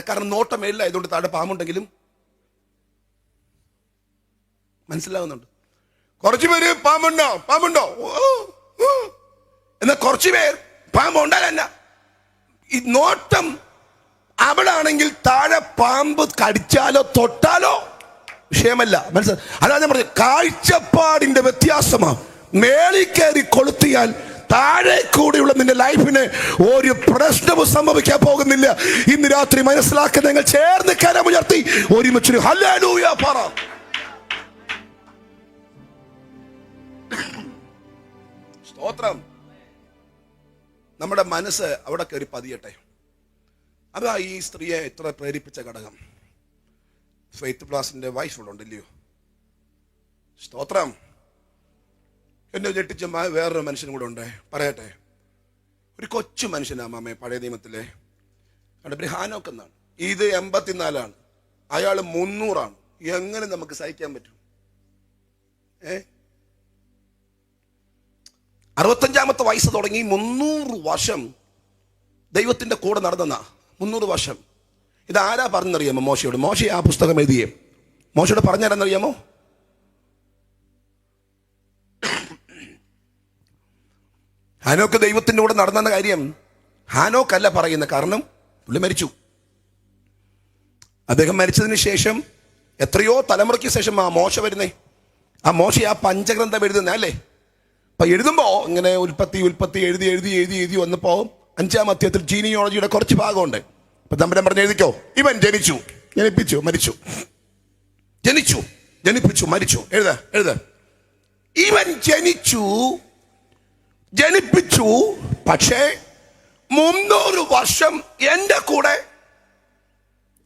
കാരണം നോട്ടമില്ല. ഇതുകൊണ്ട് താഴെ പാമ്പുണ്ടെങ്കിലും മനസ്സിലാവുന്നുണ്ട്. കുറച്ചു പേര് പാമ്പുണ്ടോ എന്നാൽ കുറച്ചു പേർ പാമ്പുണ്ടാകല്ല. ഈ നോട്ടം അവിടെ ആണെങ്കിൽ താഴെ പാമ്പ് കടിച്ചാലോ തൊട്ടാലോ വിഷയമല്ല. മനസ്സിലായി? അതാണ് ഞാൻ പറഞ്ഞത്, കാഴ്ചപ്പാടിന്റെ വ്യത്യാസമാണ്. മേളിൽ കയറി കൊളുത്തിയാൽ താഴെ കൂടെയുള്ള നിന്റെ ലൈഫിന് ഒരു പ്രശ്നവും സംഭവിക്കാൻ പോകുന്നില്ല. ഇന്ന് രാത്രി മനസ്സിലാക്കുന്ന നിങ്ങൾ ചേർന്ന് കരമുയർത്തി ഒരുമിച്ചൊരു ഹല്ലേലൂയ പറ. സ്തോത്രം. നമ്മുടെ മനസ്സ് അവിടെ കയറി പതിയട്ടെ. അതാ ഈ സ്ത്രീയെ ഇത്ര പ്രേരിപ്പിച്ച ഘടകം. ഫെയ്ത്ത് പ്ലാസിന്റെ വൈഫ് ഉണ്ടല്ലയോ? സ്തോത്രം. എന്നെ ഞെട്ടിച്ച വേറൊരു മനുഷ്യനും കൂടെ ഉണ്ട്. പറയട്ടെ, ഒരു കൊച്ചു മനുഷ്യനാ മാമേ പഴയ നിയമത്തിലെ. ഹാനോക്ക് എന്നാണ്. ഇത് 84 അയാൾ 300. എങ്ങനെ നമുക്ക് സഹിക്കാൻ പറ്റും? 65ാമത്തെ വയസ്സ് തുടങ്ങി 300 വർഷം ദൈവത്തിന്റെ കൂടെ നടന്ന 300 വർഷം. ഇതാരാ പറഞ്ഞറിയാമോ? മോശയോട്. മോശ ആ പുസ്തകം എഴുതിയേ. മോശയോട് പറഞ്ഞാരെന്നറിയാമോ? ഹാനോക്ക് ദൈവത്തിന്റെ കൂടെ നടന്ന കാര്യം ഹാനോക്കല്ല പറയുന്ന. കാരണം പുള്ളി മരിച്ചു. അദ്ദേഹം മരിച്ചതിന് ശേഷം എത്രയോ തലമുറയ്ക്ക് ശേഷം ആ മോശ വരുന്നേ. ആ മോശ ആ പഞ്ചഗ്രന്ഥം എഴുതുന്ന അല്ലേ? അപ്പൊ എഴുതുമ്പോ ഇങ്ങനെ ഉൽപ്പത്തി എഴുതി വന്നപ്പോ 5-ാം അധ്യായത്തിൽ ജീനിയോളജിയുടെ കുറച്ച് ഭാഗമുണ്ട്. അപ്പൊ തമ്പുരാൻ പറഞ്ഞ് എഴുതിക്കോ, ഇവൻ ജനിപ്പിച്ചു മരിച്ചു. എഴുത ഇവൻ ജനിപ്പിച്ചു, പക്ഷേ 300 വർഷം എന്റെ കൂടെ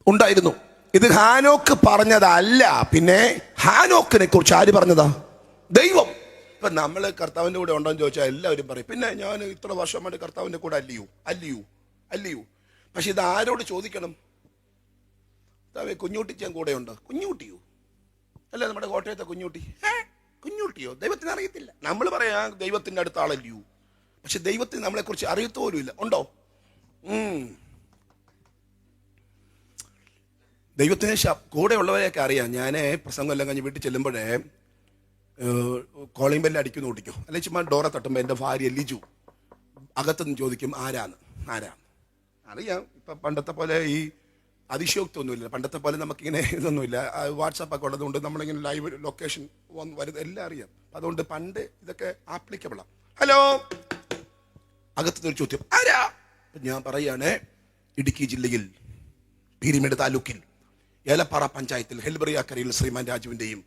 ഉണ്ടായിരുന്നു. ഇത് ഹാനോക്ക് പറഞ്ഞതല്ല. പിന്നെ ഹാനോക്കിനെ കുറിച്ച് ആര് പറഞ്ഞതാ? ദൈവം. ഇപ്പൊ നമ്മള് കർത്താവിന്റെ കൂടെ ഉണ്ടോന്ന് ചോദിച്ചാൽ എല്ലാവരും പറയും, പിന്നെ ഞാൻ ഇത്ര വർഷമായിട്ട് കർത്താവിന്റെ കൂടെ അല്ലയോ. പക്ഷെ ഇത് ആരോട് ചോദിക്കണം? കുഞ്ഞുട്ടിച്ചാൻ കൂടെ ഉണ്ടോ? കുഞ്ഞുട്ടിയോ? അല്ല നമ്മുടെ കോട്ടയത്തെ കുഞ്ഞുട്ടി. കുഞ്ഞുട്ടിയോ? ദൈവത്തിന് അറിയത്തില്ല. നമ്മൾ പറയാ ദൈവത്തിന്റെ അടുത്ത ആളല്ലയോ, പക്ഷെ ദൈവത്തിന് നമ്മളെ കുറിച്ച് അറിയത്ത പോലും ഇല്ല. ഉണ്ടോ? ദൈവത്തിന് കൂടെ ഉള്ളവരെയൊക്കെ അറിയാം. ഞാൻ പ്രസംഗം എല്ലാം കഴിഞ്ഞ് വീട്ടിൽ ചെല്ലുമ്പോഴേ കോളിംഗ് ബെല്ല് അടിക്കുന്നു ഓടിക്കും, അല്ലെങ്കിൽ ചുമ്മാ ഡോറെ തട്ടുമ്പോൾ എൻ്റെ ഭാര്യ ലിജു അകത്തുനിന്ന് ചോദിക്കും ആരാണ്. അറിയാം. ഇപ്പം പണ്ടത്തെ പോലെ ഈ അതിശയോക്തൊന്നുമില്ല. പണ്ടത്തെ പോലെ നമുക്കിങ്ങനെ ഇതൊന്നുമില്ല. വാട്സാപ്പൊക്കെ ഉള്ളതുകൊണ്ട് നമ്മളിങ്ങനെ ലൈവ് ലൊക്കേഷൻ വരുന്നത് എല്ലാം അറിയാം. അതുകൊണ്ട് പണ്ട് ഇതൊക്കെ ആപ്ലിക്കബിളാണ്. ഹലോ, അകത്തുനിന്നൊരു ചോദ്യം, ആരാ? ഞാൻ പറയാണ്, ഇടുക്കി ജില്ലയിൽ പീരിമേട് താലൂക്കിൽ ഏലപ്പാറ പഞ്ചായത്തിൽ ഹെൽബറിയാക്കരയിൽ ശ്രീമാൻ രാജുവിൻ്റെയും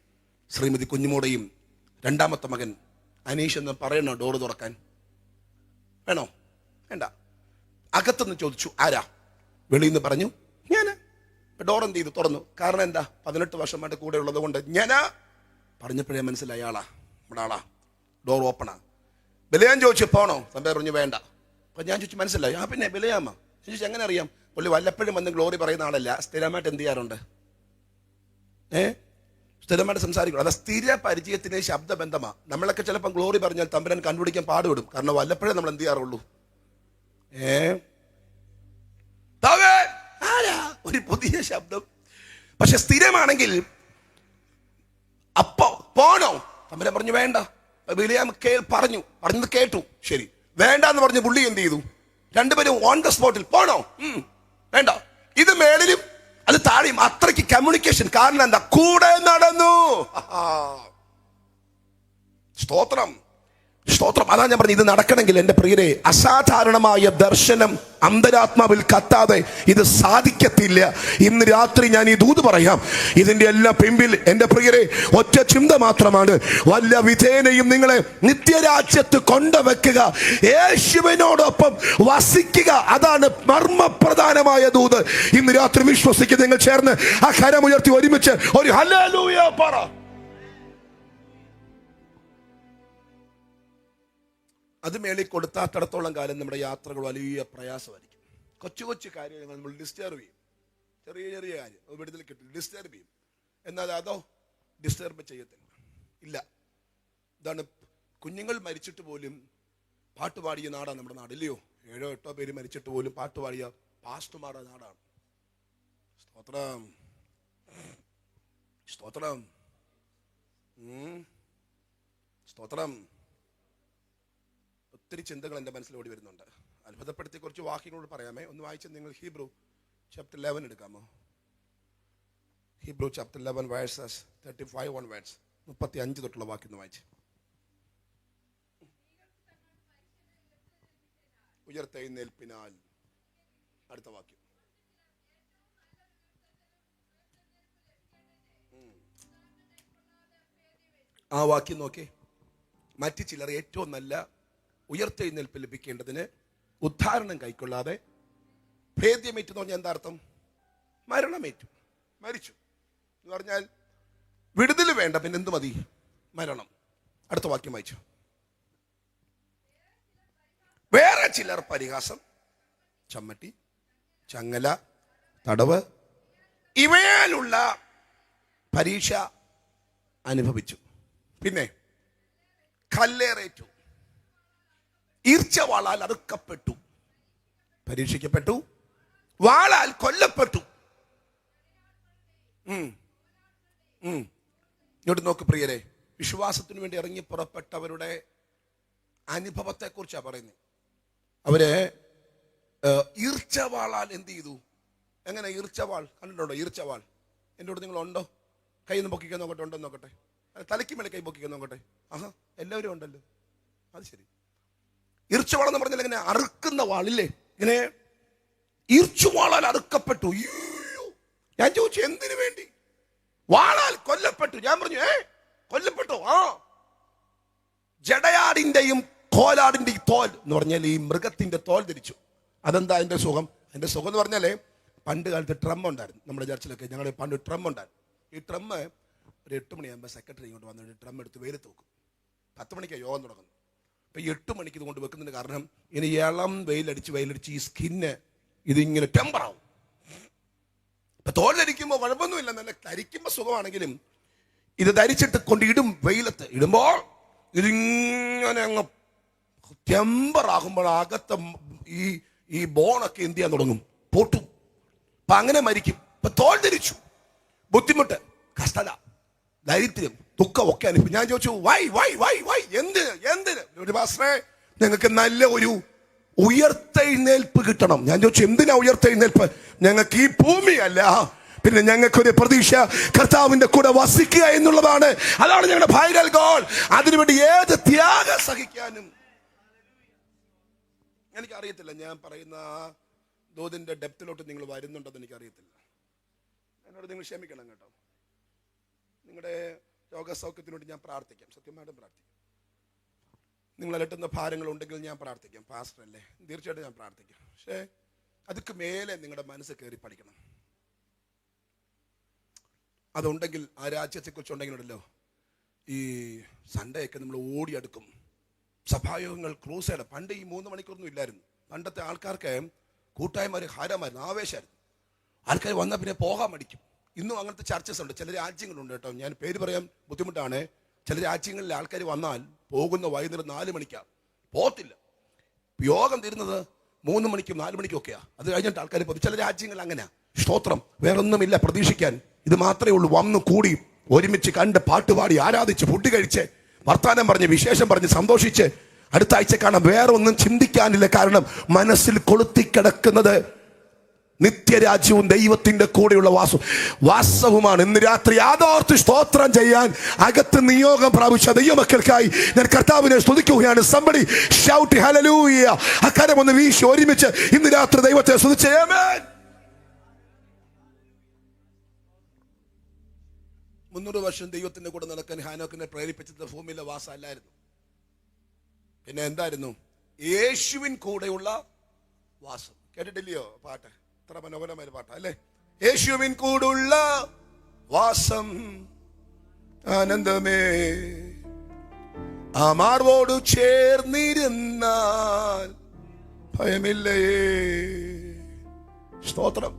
ശ്രീമതി കുഞ്ഞുമോടെയും രണ്ടാമത്തെ മകൻ അനീഷ് എന്ന് പറയണോ ഡോറ് തുറക്കാൻ? വേണോ? വേണ്ട. അകത്തുനിന്ന് ചോദിച്ചു ആരാ? വെളിയിൽ നിന്ന് പറഞ്ഞു ഞാന്. ഡോർ എന്ത് ചെയ്തു? തുറന്നു. കാരണം എന്താ? 18 വർഷമായിട്ട് കൂടെ ഉള്ളത് കൊണ്ട് ഞാനാ. പറഞ്ഞപ്പോഴേ മനസ്സിലായി ആളാ, നമ്മുടെ ആളാ. ഡോർ ഓപ്പണാ. ബലിയാൻ ചോദിച്ചു പോണോ? തമ്പേ പറഞ്ഞു വേണ്ട. അപ്പൊ ഞാൻ ചോദിച്ചു മനസ്സിലായി. പിന്നെ ബലിയാമ്മ ചോദിച്ചു എങ്ങനെ അറിയാം? പുള്ളി വല്ലപ്പോഴും വന്ന് ഗ്ലോറി പറയുന്ന ആളല്ല, സ്ഥിരമായിട്ട് എന്ത് ചെയ്യാറുണ്ട്? സ്ഥിരമായിട്ട് സംസാരിക്കണം. അത് സ്ഥിര പരിചയത്തിന് ശബ്ദബന്ധമാ. നമ്മളൊക്കെ ചിലപ്പോൾ ഗ്ലോറി പറഞ്ഞാൽ തമ്പുരാൻ കണ്ടുപിടിക്കാൻ പാടുപെടും. കാരണം വല്ലപ്പോഴേ നമ്മൾ എന്ത് ചെയ്യാറുള്ളൂ. ഒരു പുതിയ ശബ്ദം. പക്ഷെ സ്ഥിരമാണെങ്കിൽ അപ്പോ പോണോ? തമ്പുരാൻ പറഞ്ഞു വേണ്ട. ബിലിയാം പറഞ്ഞത് കേട്ടു. ശരി, വേണ്ടെന്ന് പറഞ്ഞു. പുള്ളി എന്ത് ചെയ്തു? രണ്ടുപേരും ഓൺ ദ സ്പോട്ടിൽ പോണോ? വേണ്ട. ഇത് മേളിലും അത് താഴെയും അത്രയ്ക്ക് കമ്മ്യൂണിക്കേഷൻ. കാരണം എന്താ? കൂടെ നടന്നു. സ്തോത്രം. അതാ ഞാൻ പറഞ്ഞു, ഇത് നടക്കണമെങ്കിൽ എൻ്റെ പ്രിയരെ അസാധാരണമായ ദർശനം അന്തരാത്മാവിൽ കത്താതെ ഇത് സാധിക്കത്തില്ല. ഇന്ന് രാത്രി ഞാൻ ഈ ദൂത് പറയാം. ഇതിന്റെ എല്ലാം പിമ്പിൽ എൻ്റെ പ്രിയരെ ഒറ്റ ചിന്ത മാത്രമാണ്. വല്ല വിധേനയും നിങ്ങളെ നിത്യരാജ്യത്ത് കൊണ്ടുവെക്കുക, യേശുവിനോടൊപ്പം വസിക്കുക. അതാണ് മർമ്മപ്രധാനമായ ദൂത്. ഇന്ന് രാത്രി വിശ്വസിക്കുക. നിങ്ങൾ ചേർന്ന് ആ കരമുയർത്തി ഒരുമിച്ച് ഒരു ഹല്ലേലൂയ പറ. അത് മേളിൽ കൊടുത്താത്തടത്തോളം കാലം നമ്മുടെ യാത്രകൾ വലിയ പ്രയാസമായിരിക്കും. കൊച്ചു കൊച്ചു കാര്യങ്ങൾ നമ്മൾ ഡിസ്റ്റർബ് ചെയ്യും. ചെറിയ കാര്യം വിടുതൽ കിട്ടും, ഡിസ്റ്റർബ് ചെയ്യും. എന്നാൽ അതോ ഡിസ്റ്റർബ് ചെയ്യത്തില്ല. ഇല്ല. ഇതാണ് കുഞ്ഞുങ്ങൾ മരിച്ചിട്ട് പോലും പാട്ടുപാടിയ നാടാണ് നമ്മുടെ നാട്, ഇല്ലയോ? 7-8 പേര് മരിച്ചിട്ട് പോലും പാട്ടുപാടിയ പാസ്റ്റർമാരുടെ നാടാണ്. സ്തോത്രം. ഒത്തിരി ചിന്തകൾ എൻ്റെ മനസ്സിലോടി വരുന്നുണ്ട്. അത്ഭുതപ്പെടുത്തി കുറച്ച് വാക്യങ്ങളോട് പറയാമേ. ഒന്ന് വായിച്ച് നിങ്ങൾ ഹീബ്രു ചാപ്റ്റർ 11 എടുക്കാമോ? ഹീബ്രു ചാപ്റ്റർ 11 വേഴ്സസ് 35 onwards, 35 തൊട്ടുള്ള വാക്യം ഒന്ന് വായിച്ച്. ഉയർത്തെഴുന്നേൽപ്പിനാൽ. അടുത്ത വാക്യം. ആ വാക്യം നോക്കി. മറ്റു ചിലർ ഏറ്റവും നല്ല ഉയർത്തെഴുന്നേൽപ്പ് ലഭിക്കേണ്ടതിന് ഉദ്ധാരണം കൈക്കൊള്ളാതെ ഭേദ്യമേറ്റു എന്ന് പറഞ്ഞാൽ എന്താ അർത്ഥം? മരണമേറ്റു, മരിച്ചു എന്ന് പറഞ്ഞാൽ വിടുതൽ വേണ്ട, പിന്നെ എന്ത് മതി? മരണം. അടുത്ത വാക്യം വായിച്ചു. വേറെ ചിലർ പരിഹാസം, ചമ്മട്ടി, ചങ്ങല, തടവ് ഇവയാലുള്ള പരീക്ഷ അനുഭവിച്ചു. പിന്നെ കല്ലേറേറ്റു, ഈർച്ചവാളാൽ അറുക്കപ്പെട്ടു, പരീക്ഷിക്കപ്പെട്ടു, വാളാൽ കൊല്ലപ്പെട്ടു. ഇങ്ങോട്ട് നോക്ക് പ്രിയരെ. വിശ്വാസത്തിനു വേണ്ടി ഇറങ്ങി പുറപ്പെട്ടവരുടെ അനുഭവത്തെ കുറിച്ചാണ് പറയുന്നത്. അവര് ഈർച്ചവാളാൽ എന്ത് ചെയ്തു? എങ്ങനെ ഈർച്ചവാൾ കണ്ടിട്ടുണ്ടോ? ഈർച്ചവാൾ എൻ്റെ കൂടെ നിങ്ങളുണ്ടോ? കൈയൊന്ന് പൊക്കിക്കാൻ നോക്കട്ടെ. ഉണ്ടോ നോക്കട്ടെ. തലയ്ക്ക് മേലെ കൈ പൊക്കിക്കാൻ നോക്കട്ടെ. എല്ലാവരും ഉണ്ടല്ലോ. അത് ശരി. ഈർച്ചവാളെന്ന് പറഞ്ഞാൽ ഇങ്ങനെ അറുക്കുന്ന വാളില്ലേ? ഇങ്ങനെ ഈർച്ചുവാളാൽ അറുക്കപ്പെട്ടു. ഞാൻ ചോദിച്ചു എന്തിനു വേണ്ടി? വാളാൽ കൊല്ലപ്പെട്ടു. ഞാൻ പറഞ്ഞു കൊല്ലപ്പെട്ടു. ജടയാടിന്റെയും കോലാടിന്റെയും തോൽ എന്ന് പറഞ്ഞാൽ ഈ മൃഗത്തിന്റെ തോൽ ധരിച്ചു. അതെന്താ അതിന്റെ സുഖം? അതിന്റെ സുഖം എന്ന് പറഞ്ഞാലേ, പണ്ട് കാലത്ത് ട്രം ഉണ്ടായിരുന്നു നമ്മുടെ ചർച്ചിലൊക്കെ. ഞങ്ങളുടെ പണ്ട് ട്രം ഉണ്ടായിരുന്നു. ഈ ട്രം ഒരു 8 മണിയാകുമ്പോൾ സെക്രട്ടറി ഇങ്ങോട്ട് വന്നിട്ട് ട്രം എടുത്ത് വെയിലത്ത് വെക്കും. 10 മണിക്കാണ് യോഗം തുടങ്ങുന്നത്. അപ്പം 8 മണിക്ക് ഇത് കൊണ്ട് വെക്കുന്നതിന് കാരണം ഇങ്ങനെ ഇളം വെയിലടിച്ച് ഈ സ്കിന്ന് ഇതിങ്ങനെ ടെമ്പറാവും. ഇപ്പം തോലിരിക്കുമ്പോൾ കുഴപ്പമൊന്നുമില്ല, നല്ല തരിക്കുമ്പോൾ സുഖമാണെങ്കിലും ഇത് ധരിച്ചിട്ട് കൊണ്ടിടും. വെയിലത്ത് ഇടുമ്പോൾ ഇതിങ്ങനെ അങ്ങ് ടെമ്പറാകുമ്പോൾ അകത്തെ ഈ ബോണൊക്കെ എന്ത് ചെയ്യാൻ തുടങ്ങും? പൊട്ടും. അപ്പൊ അങ്ങനെ മരിക്കും. ഇപ്പൊ തോൾ ധരിച്ചു, ബുദ്ധിമുട്ട്, കഷ്ടത, ദരിദ്രം, ദുഃഖം ഒക്കെ അനുഭവം. ഞാൻ ചോദിച്ചു വൈ വൈ വൈ വൈ എന്തിന് ഒരു പാസ്റ്ററെ ഞങ്ങൾക്ക് നല്ല ഒരു ഉയർത്തെഴുന്നേൽപ്പ് കിട്ടണം. ഞാൻ ചോദിച്ചു എന്തിനാ ഉയർത്തെഴുന്നേൽപ്പ്? ഞങ്ങൾക്ക് ഈ ഭൂമിയല്ല, പിന്നെ ഞങ്ങൾക്കൊരു പ്രതീക്ഷ കർത്താവിന്റെ കൂടെ വസിക്കുക എന്നുള്ളതാണ്. അതാണ് ഞങ്ങളുടെ ഫൈനൽ ഗോൾ. അതിനുവേണ്ടി ഏത് ത്യാഗം സഹിക്കാനും. എനിക്കറിയത്തില്ല ഞാൻ പറയുന്ന ദൂതിന്റെ ഡെപ്തിലോട്ട് നിങ്ങൾ വരുന്നുണ്ടെന്ന് എനിക്കറിയത്തില്ല. എന്നോട് നിങ്ങൾ ക്ഷമിക്കണം കേട്ടോ. നിങ്ങളുടെ രോഗസൗഖ്യത്തിനോട് ഞാൻ പ്രാർത്ഥിക്കാം, സത്യമായിട്ടും പ്രാർത്ഥിക്കാം. നിങ്ങൾ അലട്ടുന്ന ഭാരങ്ങൾ ഉണ്ടെങ്കിൽ ഞാൻ പ്രാർത്ഥിക്കാം. പാസ്റ്റർ അല്ലേ, തീർച്ചയായിട്ടും ഞാൻ പ്രാർത്ഥിക്കാം. പക്ഷേ അതൊക്കെ മേലെ നിങ്ങളുടെ മനസ്സ് കയറി പഠിക്കണം. അതുണ്ടെങ്കിൽ ആ രാജ്യത്തെക്കുറിച്ചുണ്ടെങ്കിലുണ്ടല്ലോ, ഈ സൺഡേ ഒക്കെ നമ്മൾ ഓടിയെടുക്കും. സഭായോഗങ്ങൾ ക്രൂസൈഡ്. പണ്ട് ഈ 3 മണിക്കൂറൊന്നും ഇല്ലായിരുന്നു. പണ്ടത്തെ ആൾക്കാർക്ക് കൂട്ടായ്മ ഹാരമായിരുന്നു, ആവേശമായിരുന്നു. ആൾക്കാർ വന്നാൽ പിന്നെ പോകാൻ മടിക്കും. ഇന്നും അങ്ങനത്തെ ചർച്ചസ് ഉണ്ട്. ചില രാജ്യങ്ങളുണ്ട് കേട്ടോ, ഞാൻ പേര് പറയാൻ ബുദ്ധിമുട്ടാണ്. ചില രാജ്യങ്ങളിൽ ആൾക്കാർ വന്നാൽ പോകുന്ന വൈകുന്നേരം 4 മണിക്കാണ്, പോകത്തില്ല. യോഗം തീരുന്നത് 3 മണിക്കും 4 മണിക്കും ഒക്കെയാണ്. അത് കഴിഞ്ഞിട്ട് ആൾക്കാർ പോകും. ചില രാജ്യങ്ങൾ അങ്ങനെയാ. സ്തോത്രം, വേറൊന്നുമില്ല പ്രതീക്ഷിക്കാൻ. ഇത് മാത്രമേ ഉള്ളൂ. വന്നു കൂടി ഒരുമിച്ച് കണ്ട് പാട്ടുപാടി ആരാധിച്ച് ഫുഡ് കഴിച്ച് വർത്താനം പറഞ്ഞ് വിശേഷം പറഞ്ഞ് സന്തോഷിച്ച് അടുത്ത ആഴ്ച കാണാം. വേറെ ഒന്നും ചിന്തിക്കാനില്ല. കാരണം മനസ്സിൽ കൊളുത്തിക്കിടക്കുന്നത് നിത്യരാജ്യവും ദൈവത്തിന്റെ കൂടെയുള്ള വാസവുമാണ്. ഇന്ന് രാത്രി യാഥാർത്ഥ സ്തോത്രം ചെയ്യാൻ അകത്ത് നിയോഗം പ്രാപിച്ച ദൈവമക്കൾക്കായി ഞാൻ കർത്താവിനെ സ്തുതിക്കുകയാണ്. somebody shout hallelujah. അക്കരം ഒന്ന് വീശി ഒരുമിച്ച് ഇന്ന് രാത്രി ദൈവത്തെ സ്തുതിച്ചേ. ആമേൻ. 300 വർഷം ദൈവത്തിന്റെ കൂടെ നടക്കാൻ ഹാനോക്കിനെ പ്രേരിപ്പിച്ചത് ഭൂമിയിലെ വാസം അല്ലായിരുന്നു. പിന്നെ എന്തായിരുന്നു? യേശുവിൻ കൂടെയുള്ള വാസം. കേട്ടിട്ടില്ലയോ പാട്ട്? എത്ര മനോഹരമായ പാട്ടാ അല്ലേ? യേശുവിൻ കൂടുള്ള വാസം ആനന്ദമേ, ആ മാർവോട് ചേർന്നിരുന്നാൽ ഭയമില്ലേ. സ്തോത്രം.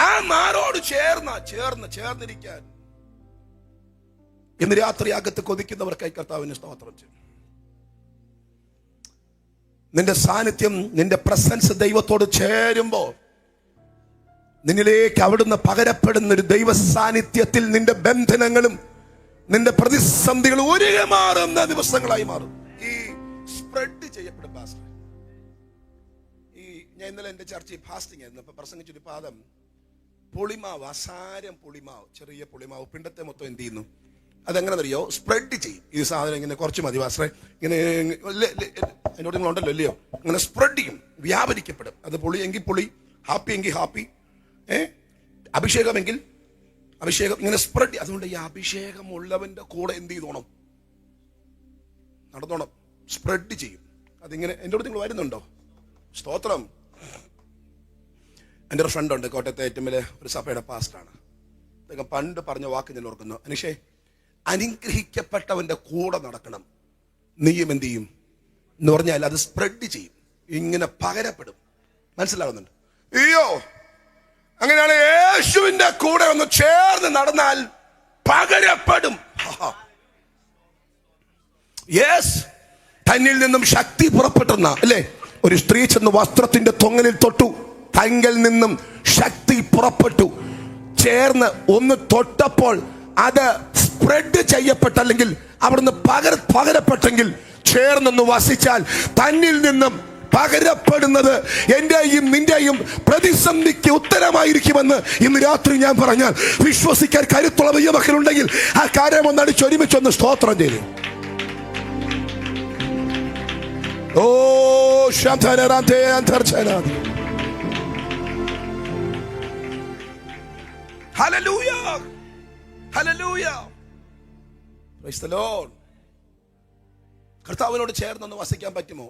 ആ മാറോട് ചേർന്നിരിക്കാൻ ഇന്ന് രാത്രി അകത്ത് കൊതിക്കുന്നവർക്കായി കർത്താവിന് സ്തോത്രം ചെയ്യും. നിന്റെ സാന്നിധ്യം, നിന്റെ പ്രസൻസ് ദൈവത്തോട് ചേരുമ്പോ നിന്നിലേക്ക് അവിടുന്ന് പകരപ്പെടുന്ന ഒരു ദൈവ സാന്നിധ്യത്തിൽ നിന്റെ ബന്ധനങ്ങളും നിന്റെ പ്രതിസന്ധികളും ഒരുങ്ങി മാറുന്ന ദിവസങ്ങളായി മാറും. ഈ സ്പ്രെഡ് ചെയ്യപ്പെടും പാസ്റ്റർ. ഞാൻ ഇന്നലെ എന്റെ ചർച്ചയിൽ ഫാസ്റ്റിംഗ് ആയിരുന്നു. അപ്പൊ പ്രസംഗിച്ചൊരു പാദം പുളിമാവ്, അസാരം പുളിമാവ്, ചെറിയ പുളിമാവ് പിണ്ടത്തെ മൊത്തം എന്ത് ചെയ്യുന്നു? അതെങ്ങനെ അറിയോ? സ്പ്രെഡ് ചെയ്യും. ഈ സാധനം ഇങ്ങനെ കുറച്ച് മതി പാസ്റ്ററെ, ഇങ്ങനെ എന്നോട് നിങ്ങളുണ്ടല്ലോ അല്ലയോ, ഇങ്ങനെ സ്പ്രെഡ് ചെയ്യും, വ്യാപരിക്കപ്പെടും. അത് പുളി എങ്കിൽ പുളി, ഹാപ്പി എങ്കിൽ ഹാപ്പി, അഭിഷേകമെങ്കിൽ അഭിഷേകം, ഇങ്ങനെ സ്പ്രെഡ്. അതുകൊണ്ട് ഈ അഭിഷേകമുള്ളവന്റെ കൂടെ എന്ത് ചെയ്തോണം? നടന്നോണം. സ്പ്രെഡ് ചെയ്യും. അതിങ്ങനെ എന്നോട് നിങ്ങൾ വരുന്നുണ്ടോ? സ്തോത്രം. എൻ്റെ ഒരു ഫ്രണ്ട് ഉണ്ട്, കോട്ടയത്തെ ഏറ്റവും വലിയ ഒരു സഭയുടെ പാസ്റ്ററാണ്. അദ്ദേഹം പണ്ട് പറഞ്ഞ വാക്ക് ഞാൻ ഓർക്കുന്നു. അനുഷേ, അനുഗ്രഹിക്കപ്പെട്ടവന്റെ കൂടെ നടക്കണം. നീയും എന്ത് ചെയ്യും എന്ന് പറഞ്ഞാൽ അത് സ്പ്രെഡ് ചെയ്യും, ഇങ്ങനെ പകരപ്പെടും. മനസ്സിലാവുന്നുണ്ട്? അയ്യോ, അങ്ങനെയാണ്. യേശുവിന്റെ കൂടെ ഒന്ന് ചേർന്ന് നടന്നാൽ പകരപ്പെടും. യെസ്, തന്നിൽ നിന്നും ശക്തി പുറപ്പെട്ടെന്ന അല്ലേ? ഒരു സ്ത്രീ ചെന്ന് വസ്ത്രത്തിന്റെ തൊങ്ങലിൽ തൊട്ടു, തങ്കിൽ നിന്നും ശക്തി പുറപ്പെട്ടു. ചേർന്ന് ഒന്ന് തൊട്ടപ്പോൾ അത് സ്പ്രെഡ് ചെയ്യപ്പെട്ടല്ലെങ്കിൽ അവിടുന്ന് പകരപ്പെട്ടെങ്കിൽ ചേർന്നൊന്ന് വസിച്ചാൽ തന്നിൽ നിന്നും പകരപ്പെടുന്നത് എന്റെയും നിന്റെയും പ്രതിസന്ധിക്ക് ഉത്തരമായിരിക്കുമെന്ന് ഇന്ന് രാത്രി ഞാൻ പറഞ്ഞാൽ വിശ്വസിക്കാൻ കരുത്തുള്ള വലിയ മക്കളുണ്ടെങ്കിൽ ആ കാര്യം ഒന്ന് അടിച്ചൊരുമിച്ചൊന്ന് സ്തോത്രം ചെയ്തു. Oh hallelujah, hallelujah, praise the Lord. കർത്താവിനോട് ചേർന്നൊന്ന് വസിക്കാൻ പറ്റുമോ?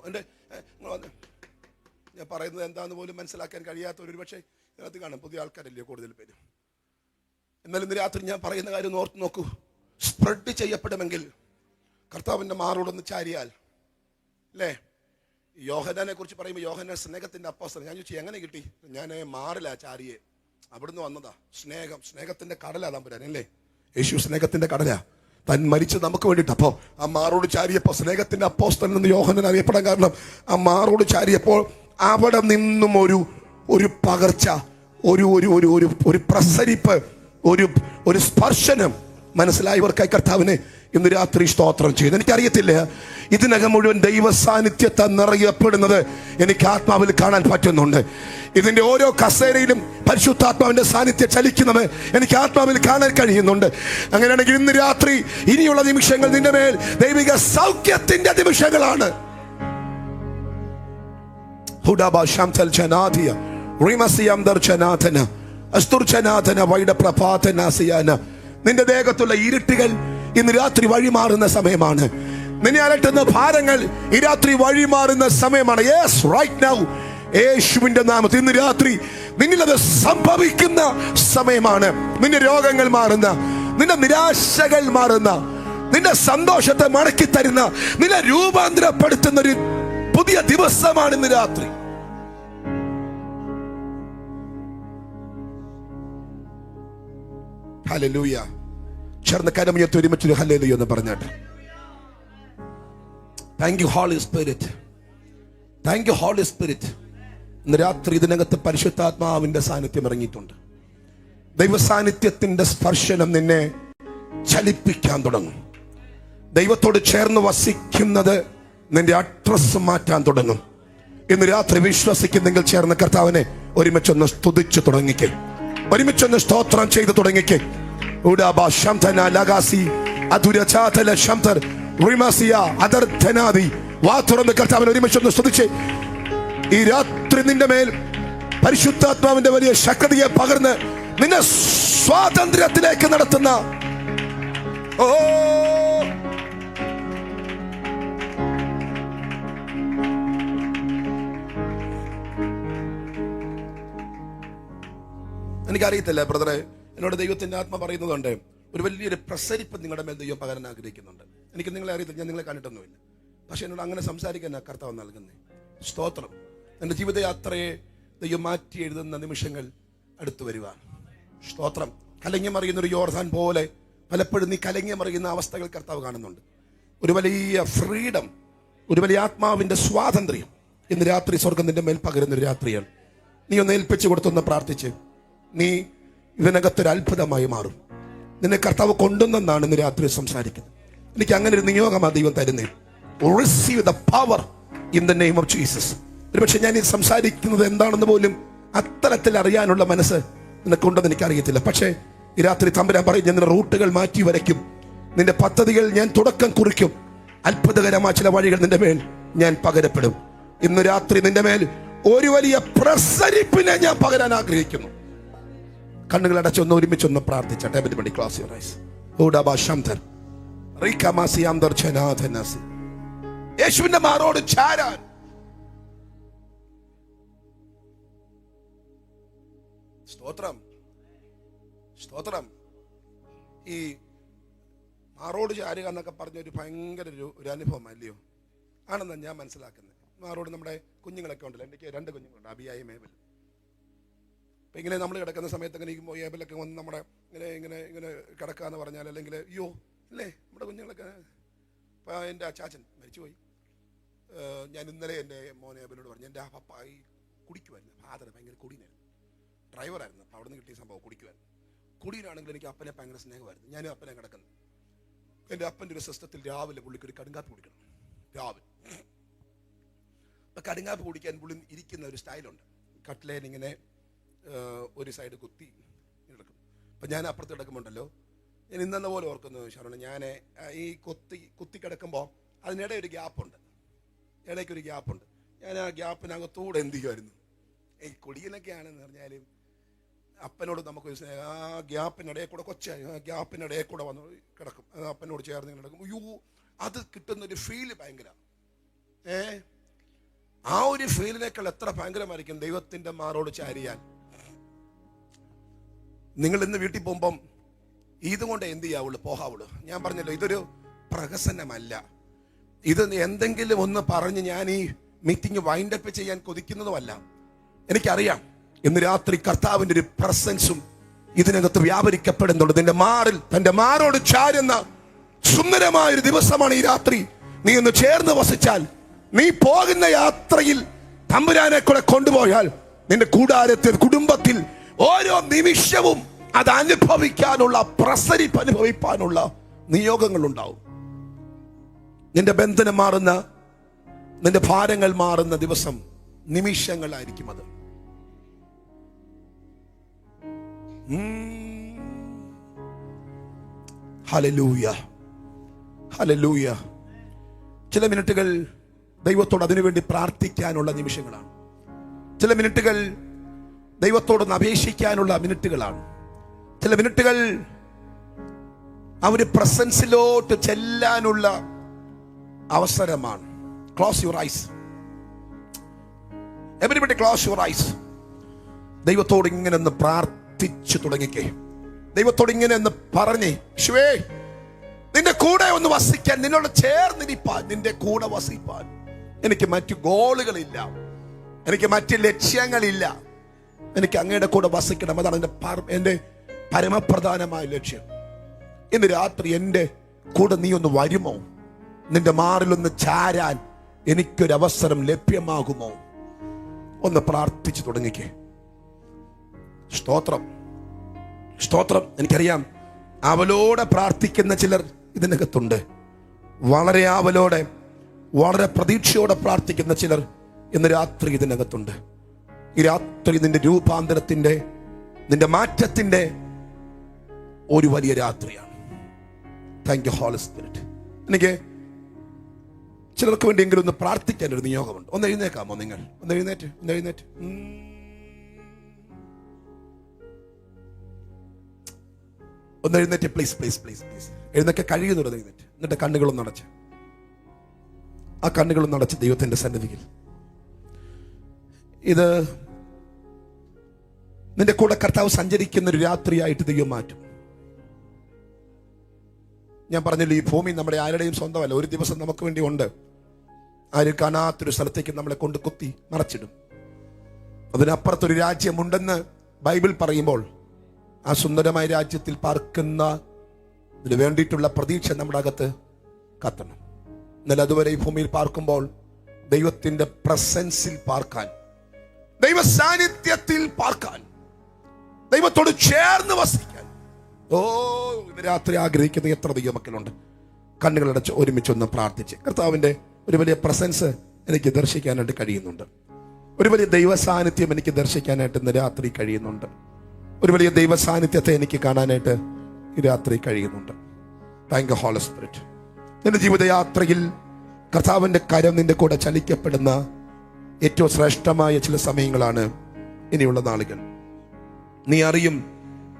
ഞാൻ പറയുന്നത് എന്താന്ന് പോലും മനസ്സിലാക്കാൻ കഴിയാത്തവർ പക്ഷേ ഇതിനകത്ത് കാണും. പുതിയ ആൾക്കാരല്ലേ കൂടുതൽ പേര്. എന്നാൽ ഇന്ന് രാത്രി ഞാൻ പറയുന്ന കാര്യം ഓർത്ത് നോക്കൂ. സ്പ്രെഡ് ചെയ്യപ്പെടുമെങ്കിൽ കർത്താവിൻ്റെ മാറോടൊന്ന് ചാരിയാൽ അല്ലേ? യോഹന്നാനെ കുറിച്ച് പറയുമ്പോൾ യോഹന്നാൻ സ്നേഹത്തിന്റെ അപ്പോസ്തലൻ. ഞാൻ ചോദിച്ചു എങ്ങനെ കിട്ടി? ഞാൻ മാറില്ല ചാരിയെ, അവിടുന്ന് വന്നതാ. സ്നേഹത്തിന്റെ കടലാ തമ്പുരാൻ അല്ലേ? യേശു സ്നേഹത്തിന്റെ കടലാ. താൻ മരിച്ച് നമുക്ക് വേണ്ടിയിട്ട്. അപ്പോൾ ആ മാറോട് ചാരിയപ്പോൾ, സ്നേഹത്തിന്റെ അപ്പോസ്തലൻ എന്ന് യോഹന്നാൻ അറിയപ്പെടാൻ കാരണം ആ മാറോട് ചാരിയപ്പോൾ അവിടെ നിന്നും ഒരു പകർച്ച, ഒരു പ്രസരിപ്പ്, ഒരു സ്പർശനം മനസ്സിലായവർക്കായി കർത്താവിനെ ഇന്ന് രാത്രി സ്തോത്രം ചെയ്തു. എനിക്കറിയത്തില്ല, ഇതിനകം മുഴുവൻ ദൈവ സാന്നിധ്യത്തെ നിറയപ്പെടുന്നത് എനിക്ക് ആത്മാവിൽ കാണാൻ പറ്റുന്നുണ്ട്. ഇതിന്റെ ഓരോ കസേരയിലും പരിശുദ്ധാത്മാവിന്റെ സാന്നിധ്യം ചലിക്കുന്നത് എനിക്ക് ആത്മാവിൽ കാണാൻ കഴിയുന്നുണ്ട്. അങ്ങനെയാണെങ്കിൽ ഇന്ന് രാത്രി ഇനിയുള്ള നിമിഷങ്ങൾ നിന്റെ മേൽ ദൈവിക സൗഖ്യത്തിന്റെ നിമിഷങ്ങളാണ്. നിന്റെ ദേഹത്തുള്ള ഇരുട്ടുകൾ ഇന്ന് രാത്രി വഴിമാറുന്ന സമയമാണ്. നിന്നെ അലട്ടുന്ന ഭാരങ്ങൾ ഈ രാത്രി വഴിമാറുന്ന സമയമാണ്. യെസ്, റൈറ്റ് നൗ, യേശുവിന്റെ നാമത്തിൽ ഇന്ന് രാത്രി നിന്നിലത് സംഭവിക്കുന്ന സമയമാണ്. നിന്റെ രോഗങ്ങൾ മാറുന്ന, നിന്റെ നിരാശകൾ മാറുന്ന, നിന്റെ സന്തോഷത്തെ മടക്കി തരുന്ന, നിന്നെ രൂപാന്തരപ്പെടുത്തുന്ന ഒരു പുതിയ ദിവസമാണ് ഇന്ന് രാത്രി. ഹല്ലേലൂയ. ചേർന്ന് കരമുയർത്തി ഒരുമിച്ചൊരു ഹല്ലേലൂയ എന്ന് പറഞ്ഞാട്ടെ. Thank you Holy Spirit, thank you Holy Spirit. ഇന്ന് രാത്രി ഇതിനകത്ത് പരിശുദ്ധാത്മാവിന്റെ സാന്നിധ്യം ഇറങ്ങിയിട്ടുണ്ട്. ദൈവ സാന്നിധ്യത്തിന്റെ സ്പർശനം നിന്നെ ചലിപ്പിക്കാൻ തുടങ്ങും. ദൈവത്തോട് ചേർന്ന് വസിക്കുന്നത് നിന്റെ അഡ്രസ് മാറ്റാൻ തുടങ്ങും. ഇന്ന് രാത്രി വിശ്വസിക്കുന്നെങ്കിൽ ചേർന്ന് കർത്താവിനെ ഒരുമിച്ചൊന്ന് സ്തുതിച്ചു തുടങ്ങിക്കേ, ഒരുമിച്ചൊന്ന് സ്തോത്രം ചെയ്ത് തുടങ്ങിക്കേ. കർത്താവിനെ ഒരുമിച്ചൊന്ന് സ്തുതിച്ചേ. ഈ രാത്രി നിന്റെ മേൽ പരിശുദ്ധാത്മാവിന്റെ വലിയ ശക്തിയെ പകർന്ന് നിന്നെ സ്വാതന്ത്ര്യത്തിലേക്ക് നടത്തുന്ന എനിക്കറിയത്തില്ല ബ്രദറെ, എന്നോട് ദൈവത്തിന്റെ ആത്മ പറയുന്നതുകൊണ്ട് ഒരു വലിയൊരു പ്രസരിപ്പ് നിങ്ങളുടെ മേൽ ദൈവം പകരാൻ ആഗ്രഹിക്കുന്നുണ്ട്. എനിക്ക് നിങ്ങളെ അറിയത്തില്ല, ഞാൻ നിങ്ങളെ കണ്ടിട്ടൊന്നുമില്ല, പക്ഷെ എന്നോട് അങ്ങനെ സംസാരിക്കാൻ കർത്താവ് നൽകുന്നേ. സ്തോത്രം. എൻ്റെ ജീവിതയാത്രയെ ദൈവം മാറ്റി എഴുതുന്ന നിമിഷങ്ങൾ അടുത്തു വരുവാൻ. സ്തോത്രം. കലങ്ങി മറിയുന്ന ഒരു യോർദാൻ പോലെ പലപ്പോഴും നീ കലങ്ങി മറിയുന്ന അവസ്ഥകൾ കർത്താവ് കാണുന്നുണ്ട്. ഒരു വലിയ ഫ്രീഡം, ഒരു വലിയ ആത്മാവിന്റെ സ്വാതന്ത്ര്യം ഇന്ന് രാത്രി സ്വർഗം നിന്റെ മേൽ പകരുന്നൊരു രാത്രിയാണ്. നീ ഒന്ന് ഏൽപ്പിച്ചു കൊടുത്തൊന്ന് പ്രാർത്ഥിച്ച് നീ ഇതിനകത്തൊരു അത്ഭുതമായി മാറും. നിന്നെ കർത്താവ് കൊണ്ടുവന്നെന്നാണ് ഇന്ന് രാത്രി സംസാരിക്കുന്നത്. എനിക്ക് അങ്ങനെ ഒരു നിയോഗമാണ് ദൈവം തരുന്നേ. Receive the power in the name of Jesus. ഒരുപക്ഷെ ഞാൻ ഈ സംസാരിക്കുന്നത് എന്താണെന്ന് പോലും അത്തരത്തിൽ അറിയാനുള്ള മനസ്സ് നിനക്കുണ്ടെന്ന് എനിക്കറിയത്തില്ല. പക്ഷേ ഈ രാത്രി തമ്പുരാൻ പറയും, ഞാൻ നിന്റെ റൂട്ടുകൾ മാറ്റി വരയ്ക്കും, നിന്റെ പദ്ധതികൾ ഞാൻ തുടക്കം കുറിക്കും, അത്ഭുതകരമായ ചില വഴികൾ നിന്റെ മേൽ ഞാൻ പകരപ്പെടും. ഇന്ന് രാത്രി നിന്റെ മേൽ ഒരു വലിയ പ്രസരിപ്പിനെ ഞാൻ പകരാൻ ആഗ്രഹിക്കുന്നു. കണ്ണുകൾ അടച്ചൊന്ന് ഒരുമിച്ചൊന്ന് പ്രാർത്ഥിച്ചട്ടെ. യേശുവിന്റെ മാറോട് ചാരാൻ സ്തോത്രം, സ്തോത്രം. ഈ മാറോട് ചാരുക എന്നൊക്കെ പറഞ്ഞൊരു ഭയങ്കര ഒരു അനുഭവം അല്ലയോ ആണെന്നാണ് ഞാൻ മനസ്സിലാക്കുന്നത്. മാറോട് നമ്മുടെ കുഞ്ഞുങ്ങളൊക്കെ ഉണ്ടല്ലോ, എനിക്ക് 2 കുഞ്ഞുങ്ങളുണ്ട്, അബിയായും മേബൽ. അപ്പം ഇങ്ങനെ നമ്മൾ കിടക്കുന്ന സമയത്ത് അങ്ങനെ ഇരിക്കുമ്പോൾ ഏബലൊക്കെ വന്ന് നമ്മുടെ ഇങ്ങനെ ഇങ്ങനെ ഇങ്ങനെ കിടക്കാന്ന് പറഞ്ഞാൽ, അല്ലെങ്കിൽ അയ്യോ അല്ലേ നമ്മുടെ കുഞ്ഞുങ്ങളൊക്കെ. ഇപ്പം എൻ്റെ അച്ചാച്ചൻ മരിച്ചുപോയി. ഞാൻ ഇന്നലെ എൻ്റെ മോനെ ഏബലോട് പറഞ്ഞു, എൻ്റെ പപ്പ ഈ കുടിക്കുമായിരുന്നു, ഫാദർ ഭയങ്കര കുടിയനായിരുന്നു, ഡ്രൈവറായിരുന്നു. അപ്പം അവിടെ നിന്ന് കിട്ടിയ സംഭവം കുടിക്കുമായിരുന്നു. കുടിയനാണെങ്കിൽ എനിക്ക് അപ്പനെ ഭയങ്കര സ്നേഹമായിരുന്നു. ഞാനും അപ്പനെ കിടക്കുന്നു. എൻ്റെ അപ്പൻ്റെ ഒരു സിസ്റ്റത്തിൽ രാവിലെ പുള്ളിക്കൊരു കടുങ്കാപ്പി കുടിക്കണം രാവിലെ. അപ്പം കടുങ്കാപ്പി കുടിക്കാൻ പുള്ളി ഇരിക്കുന്ന ഒരു സ്റ്റൈലുണ്ട്. കട്ട്ലേനിങ്ങനെ ഒരു സൈഡ് കുത്തി കിടക്കും. അപ്പം ഞാൻ അപ്പുറത്ത് കിടക്കുമ്പോണ്ടല്ലോ, ഞാൻ ഇന്നെന്ന പോലെ ഓർക്കുന്നു ശരണം, ഞാൻ ഈ കുത്തി കിടക്കുമ്പോൾ അതിനിടെ ഒരു ഗ്യാപ്പുണ്ട്, ഇടയ്ക്കൊരു ഗ്യാപ്പുണ്ട്. ഞാൻ ആ ഗ്യാപ്പിനകത്തൂടെ എന്ത് ചെയ്യുമായിരുന്നു, ഈ കൊടിയനൊക്കെ ആണെന്ന് പറഞ്ഞാലും അപ്പനോട് നമുക്കൊരു സ്നേഹം. ആ ഗ്യാപ്പിനിടയിൽ കൂടെ കൊച്ചായി ആ ഗ്യാപ്പിനിടയിൽ കൂടെ വന്ന് കിടക്കും, അത് അപ്പനോട് ചേർന്ന് കിടക്കും. അയ്യോ, അത് കിട്ടുന്നൊരു ഫീല് ഭയങ്കര. ആ ഒരു ഫീലിനേക്കാൾ എത്ര ഭയങ്കരമായിരിക്കും ദൈവത്തിന്റെ മാറോട് ചാരിയാൽ. നിങ്ങൾ ഇന്ന് വീട്ടിൽ പോകുമ്പം ഇതുകൊണ്ട് എന്ത് ചെയ്യാവുള്ളൂ, പോകാവുള്ളൂ. ഞാൻ പറഞ്ഞല്ലോ, ഇതൊരു പ്രഹസനമല്ല. ഇത് എന്തെങ്കിലും ഒന്ന് പറഞ്ഞ് ഞാൻ ഈ മീറ്റിംഗ് വൈൻഡപ്പ് ചെയ്യാൻ കൊതിക്കുന്നതുമല്ല. എനിക്കറിയാം ഇന്ന് രാത്രി കർത്താവിന്റെ ഒരു പ്രസൻസും ഇതിനകത്ത് വ്യാപരിക്കപ്പെടുന്നുണ്ട്. തന്റെ മാറോട് ചാരുന്ന സുന്ദരമായൊരു ദിവസമാണ് ഈ രാത്രി. നീ ഒന്ന് ചേർന്ന് വസിച്ചാൽ, നീ പോകുന്ന യാത്രയിൽ തമ്പുരാനെ കൂടെ കൊണ്ടുപോയാൽ, നിന്റെ കൂടാരത്തിൽ, കുടുംബത്തിൽ ഓരോ നിമിഷവും അത് അനുഭവിക്കാനുള്ള, പ്രസരിപ്പ് അനുഭവിക്കാനുള്ള നിയോഗങ്ങൾ ഉണ്ടാവും. നിന്റെ ബന്ധനം മാറുന്ന, നിന്റെ ഭാരങ്ങൾ മാറുന്ന ദിവസം, നിമിഷങ്ങളായിരിക്കും അത്. Hallelujah, hallelujah. ചില മിനിറ്റുകൾ ദൈവത്തോട് അതിനുവേണ്ടി പ്രാർത്ഥിക്കാനുള്ള നിമിഷങ്ങളാണ്. ചില മിനിറ്റുകൾ ദൈവത്തോടൊന്ന് അപേക്ഷിക്കാനുള്ള മിനിറ്റുകളാണ്. ചില മിനിറ്റുകൾ ആ ഒരു പ്രസൻസിലോട്ട് ചെല്ലാനുള്ള അവസരമാണ്. Close your eyes. Everybody close your eyes. ദൈവത്തോട് ഇങ്ങനെ ഒന്ന് പ്രാർത്ഥിച്ചു തുടങ്ങിക്കേ. ദൈവത്തോട് ഇങ്ങനെ ഒന്ന് പറഞ്ഞേ, യേശുവേ നിന്റെ കൂടെ ഒന്ന് വസിക്കാൻ, നിന്നോട് ചേർന്നിരിപ്പാൻ, നിന്റെ കൂടെ വസിപ്പാൻ എനിക്ക് മറ്റു ഗോളുകളില്ല, എനിക്ക് മറ്റു ലക്ഷ്യങ്ങളില്ല. എനിക്ക് അങ്ങയുടെ കൂടെ വസിക്കണം. അതാണ് എൻ്റെ പരമപ്രധാനമായ ലക്ഷ്യം. ഇന്ന് രാത്രി എൻ്റെ കൂടെ നീ ഒന്ന് വരുമോ? നിന്റെ മാറിലൊന്ന് ചാരാൻ എനിക്കൊരവസരം ലഭ്യമാകുമോ? ഒന്ന് പ്രാർത്ഥിച്ചു തുടങ്ങിക്കേ. സ്തോത്രം, സ്തോത്രം. എനിക്കറിയാം ആവലോടെ പ്രാർത്ഥിക്കുന്ന ചിലർ ഇതിനകത്തുണ്ട്. വളരെ ആവലോടെ, വളരെ പ്രതീക്ഷയോടെ പ്രാർത്ഥിക്കുന്ന ചിലർ ഇന്ന് രാത്രി ഇതിനകത്തുണ്ട്. ഈ രാത്രി നിന്റെ രൂപാന്തരത്തിന്റെ, നിന്റെ മാറ്റത്തിന്റെ ഒരു വലിയ രാത്രിയാണ്. Thank you Holy Spirit. എനിക്ക് ചിലർക്ക് വേണ്ടിയെങ്കിലും ഒന്ന് പ്രാർത്ഥിക്കാൻ ഒരു നിയോഗമുണ്ട്. ഒന്ന് എഴുന്നേക്കാമോ നിങ്ങൾ? ഒന്ന് എഴുന്നേറ്റ്, ഒന്ന് എഴുന്നേറ്റ്. ഒന്ന് എഴുന്നേറ്റ്, പ്ലീസ് പ്ലീസ് പ്ലീസ് പ്ലീസ്. എഴുന്നേറ്റ് കഴിയുന്നുണ്ട്. എഴുന്നേറ്റ്, എന്നിട്ട് കണ്ണുകളൊന്നും അടച്ച്, ആ കണ്ണുകളൊന്നും അടച്ച് ദൈവത്തിന്റെ സന്നിധിയിൽ. ഇത് നിന്റെ കൂടെ കർത്താവ് സഞ്ചരിക്കുന്ന ഒരു രാത്രിയായിട്ട് ദൈവം മാറ്റും. ഞാൻ പറഞ്ഞില്ല, ഈ ഭൂമി നമ്മുടെ ആരുടെയും സ്വന്തമല്ല. ഒരു ദിവസം നമുക്ക് വേണ്ടി ഉണ്ട്. ആരും കാണാത്തൊരു സ്ഥലത്തേക്ക് നമ്മളെ കൊണ്ട് കുത്തി മറച്ചിടും. അതിനപ്പുറത്തൊരു രാജ്യമുണ്ടെന്ന് ബൈബിൾ പറയുമ്പോൾ, ആ സുന്ദരമായ രാജ്യത്തിൽ പാർക്കുന്ന ഇതിന് വേണ്ടിയിട്ടുള്ള പ്രതീക്ഷ നമ്മുടെ അകത്ത് കത്തണം. എന്നാൽ അതുവരെ ഈ ഭൂമിയിൽ പാർക്കുമ്പോൾ ദൈവത്തിന്റെ പ്രസൻസിൽ പാർക്കാൻ, ദൈവ സാന്നിധ്യത്തിൽ പാർക്കാൻ, ദൈവത്തോട് ചേർന്ന് വസിക്കാൻ ഇന്ന് രാത്രി ആഗ്രഹിക്കുന്ന എത്ര ദൈവമക്കളുണ്ട്? കണ്ണുകളടച്ച് ഒരുമിച്ചൊന്ന് പ്രാർത്ഥിച്ച്, കർത്താവിന്റെ ഒരു വലിയ പ്രസൻസ് എനിക്ക് ദർശിക്കാനായിട്ട് കഴിയുന്നുണ്ട്. ഒരു വലിയ ദൈവ സാന്നിധ്യം എനിക്ക് ദർശിക്കാനായിട്ട് ഇന്ന് രാത്രി കഴിയുന്നുണ്ട്. ഒരു വലിയ ദൈവ സാന്നിധ്യത്തെ എനിക്ക് കാണാനായിട്ട് ഈ രാത്രി കഴിയുന്നുണ്ട്. Thank you Holy Spirit. നിന്റെ ജീവിതയാത്രയിൽ കർത്താവിന്റെ കരം നിന്റെ കൂടെ ചലിക്കപ്പെടുന്ന ഏറ്റവും ശ്രേഷ്ഠമായ ചില സമയങ്ങളാണ് ഇനിയുള്ള നാളുകൾ. നീ അറിയും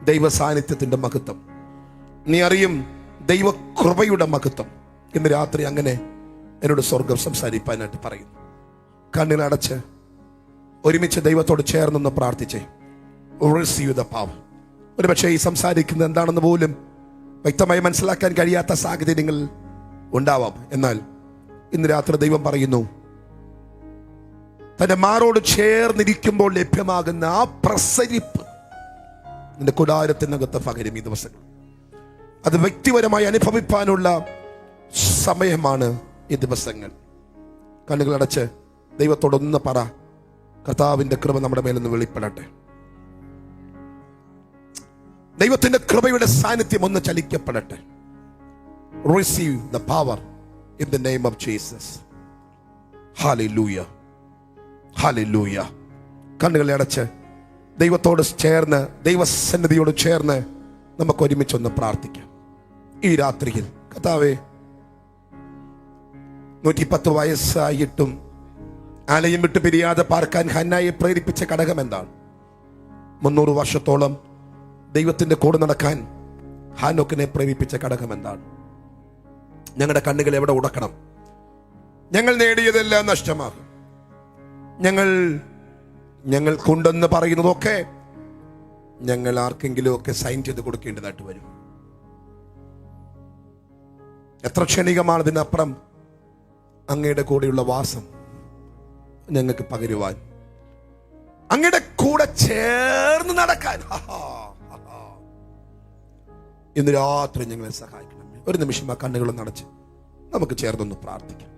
ദൈവ സാന്നിധ്യത്തിന്റെ മഹത്വം, നീ അറിയും ദൈവ കൃപയുടെ മഹത്വം. ഇന്ന് രാത്രി അങ്ങനെ എന്നോട് സ്വർഗം സംസാരിക്കാനായിട്ട് പറയുന്നു. കണ്ണുകളടച്ച് ഒരുമിച്ച് ദൈവത്തോട് ചേർന്നൊന്ന് പ്രാർത്ഥിച്ചേ. Receive the power. ഒരു പക്ഷേ ഈ സംസാരിക്കുന്നത് എന്താണെന്ന് പോലും വ്യക്തമായി മനസ്സിലാക്കാൻ കഴിയാത്ത സാഹചര്യങ്ങൾ ഉണ്ടാവാം. എന്നാൽ ഇന്ന് രാത്രി ദൈവം പറയുന്നു, തന്റെ മാറോട് ചേർന്നിരിക്കുമ്പോൾ ലഭ്യമാകുന്ന ആ പ്രസരിപ്പ് നിന്റെ കൂടാരത്തിനകത്ത് പകരും. ഈ ദിവസങ്ങൾ അത് വ്യക്തിപരമായി അനുഭവിക്കാനുള്ള സമയമാണ് ഈ ദിവസങ്ങൾ. കണ്ണുകളടച്ച് ദൈവത്തോടൊന്ന് പറ, കർത്താവിന്റെ കൃപ നമ്മുടെ മേലൊന്ന് വെളിപ്പെടട്ടെ. ദൈവത്തിന്റെ കൃപയുടെ സാന്നിധ്യം ഒന്ന് ചലിക്കപ്പെടട്ടെ. Receive the power in the name of Jesus. Hallelujah, hallelujah. കണ്ണുകളെ അടച്ച് ദൈവത്തോട് ചേർന്ന്, ദൈവസന്നിധിയോട് ചേർന്ന് നമുക്ക് ഒരുമിച്ചൊന്ന് പ്രാർത്ഥിക്കാം. ഈ രാത്രിയിൽ കർത്താവേ, 110 വയസ്സായിട്ടും ആലയം വിട്ട് പിരിയാതെ പാർക്കാൻ ഹന്നായെ പ്രേരിപ്പിച്ച ഘടകം എന്താണ്? 300 വർഷത്തോളം ദൈവത്തിന്റെ കൂടെ നടക്കാൻ ഹാനോക്കിനെ പ്രേരിപ്പിച്ച ഘടകം എന്താണ്? ഞങ്ങളുടെ കണ്ണുകൾ എവിടെ ഉടക്കണം? ഞങ്ങൾ നേടിയതെല്ലാം നഷ്ടമാകും. ഞങ്ങൾക്കുണ്ടെന്ന് പറയുന്നതൊക്കെ ഞങ്ങൾ ആർക്കെങ്കിലും ഒക്കെ സൈൻ ചെയ്ത് കൊടുക്കേണ്ടതായിട്ട് വരും. എത്ര ക്ഷണികമാണ് ഇതിനപ്പുറം അങ്ങയുടെ കൂടെയുള്ള വാസം ഞങ്ങൾക്ക് പകരുവാൻ, അങ്ങയുടെ കൂടെ ചേർന്ന് നടക്കാൻ. ഇന്ന് രാത്രി ഞങ്ങളെ സഹായിക്കണം. ഒരു നിമിഷം ആ കണ്ണുകളൊന്ന് അടച്ച് നമുക്ക് ചേർന്നൊന്ന് പ്രാർത്ഥിക്കാം.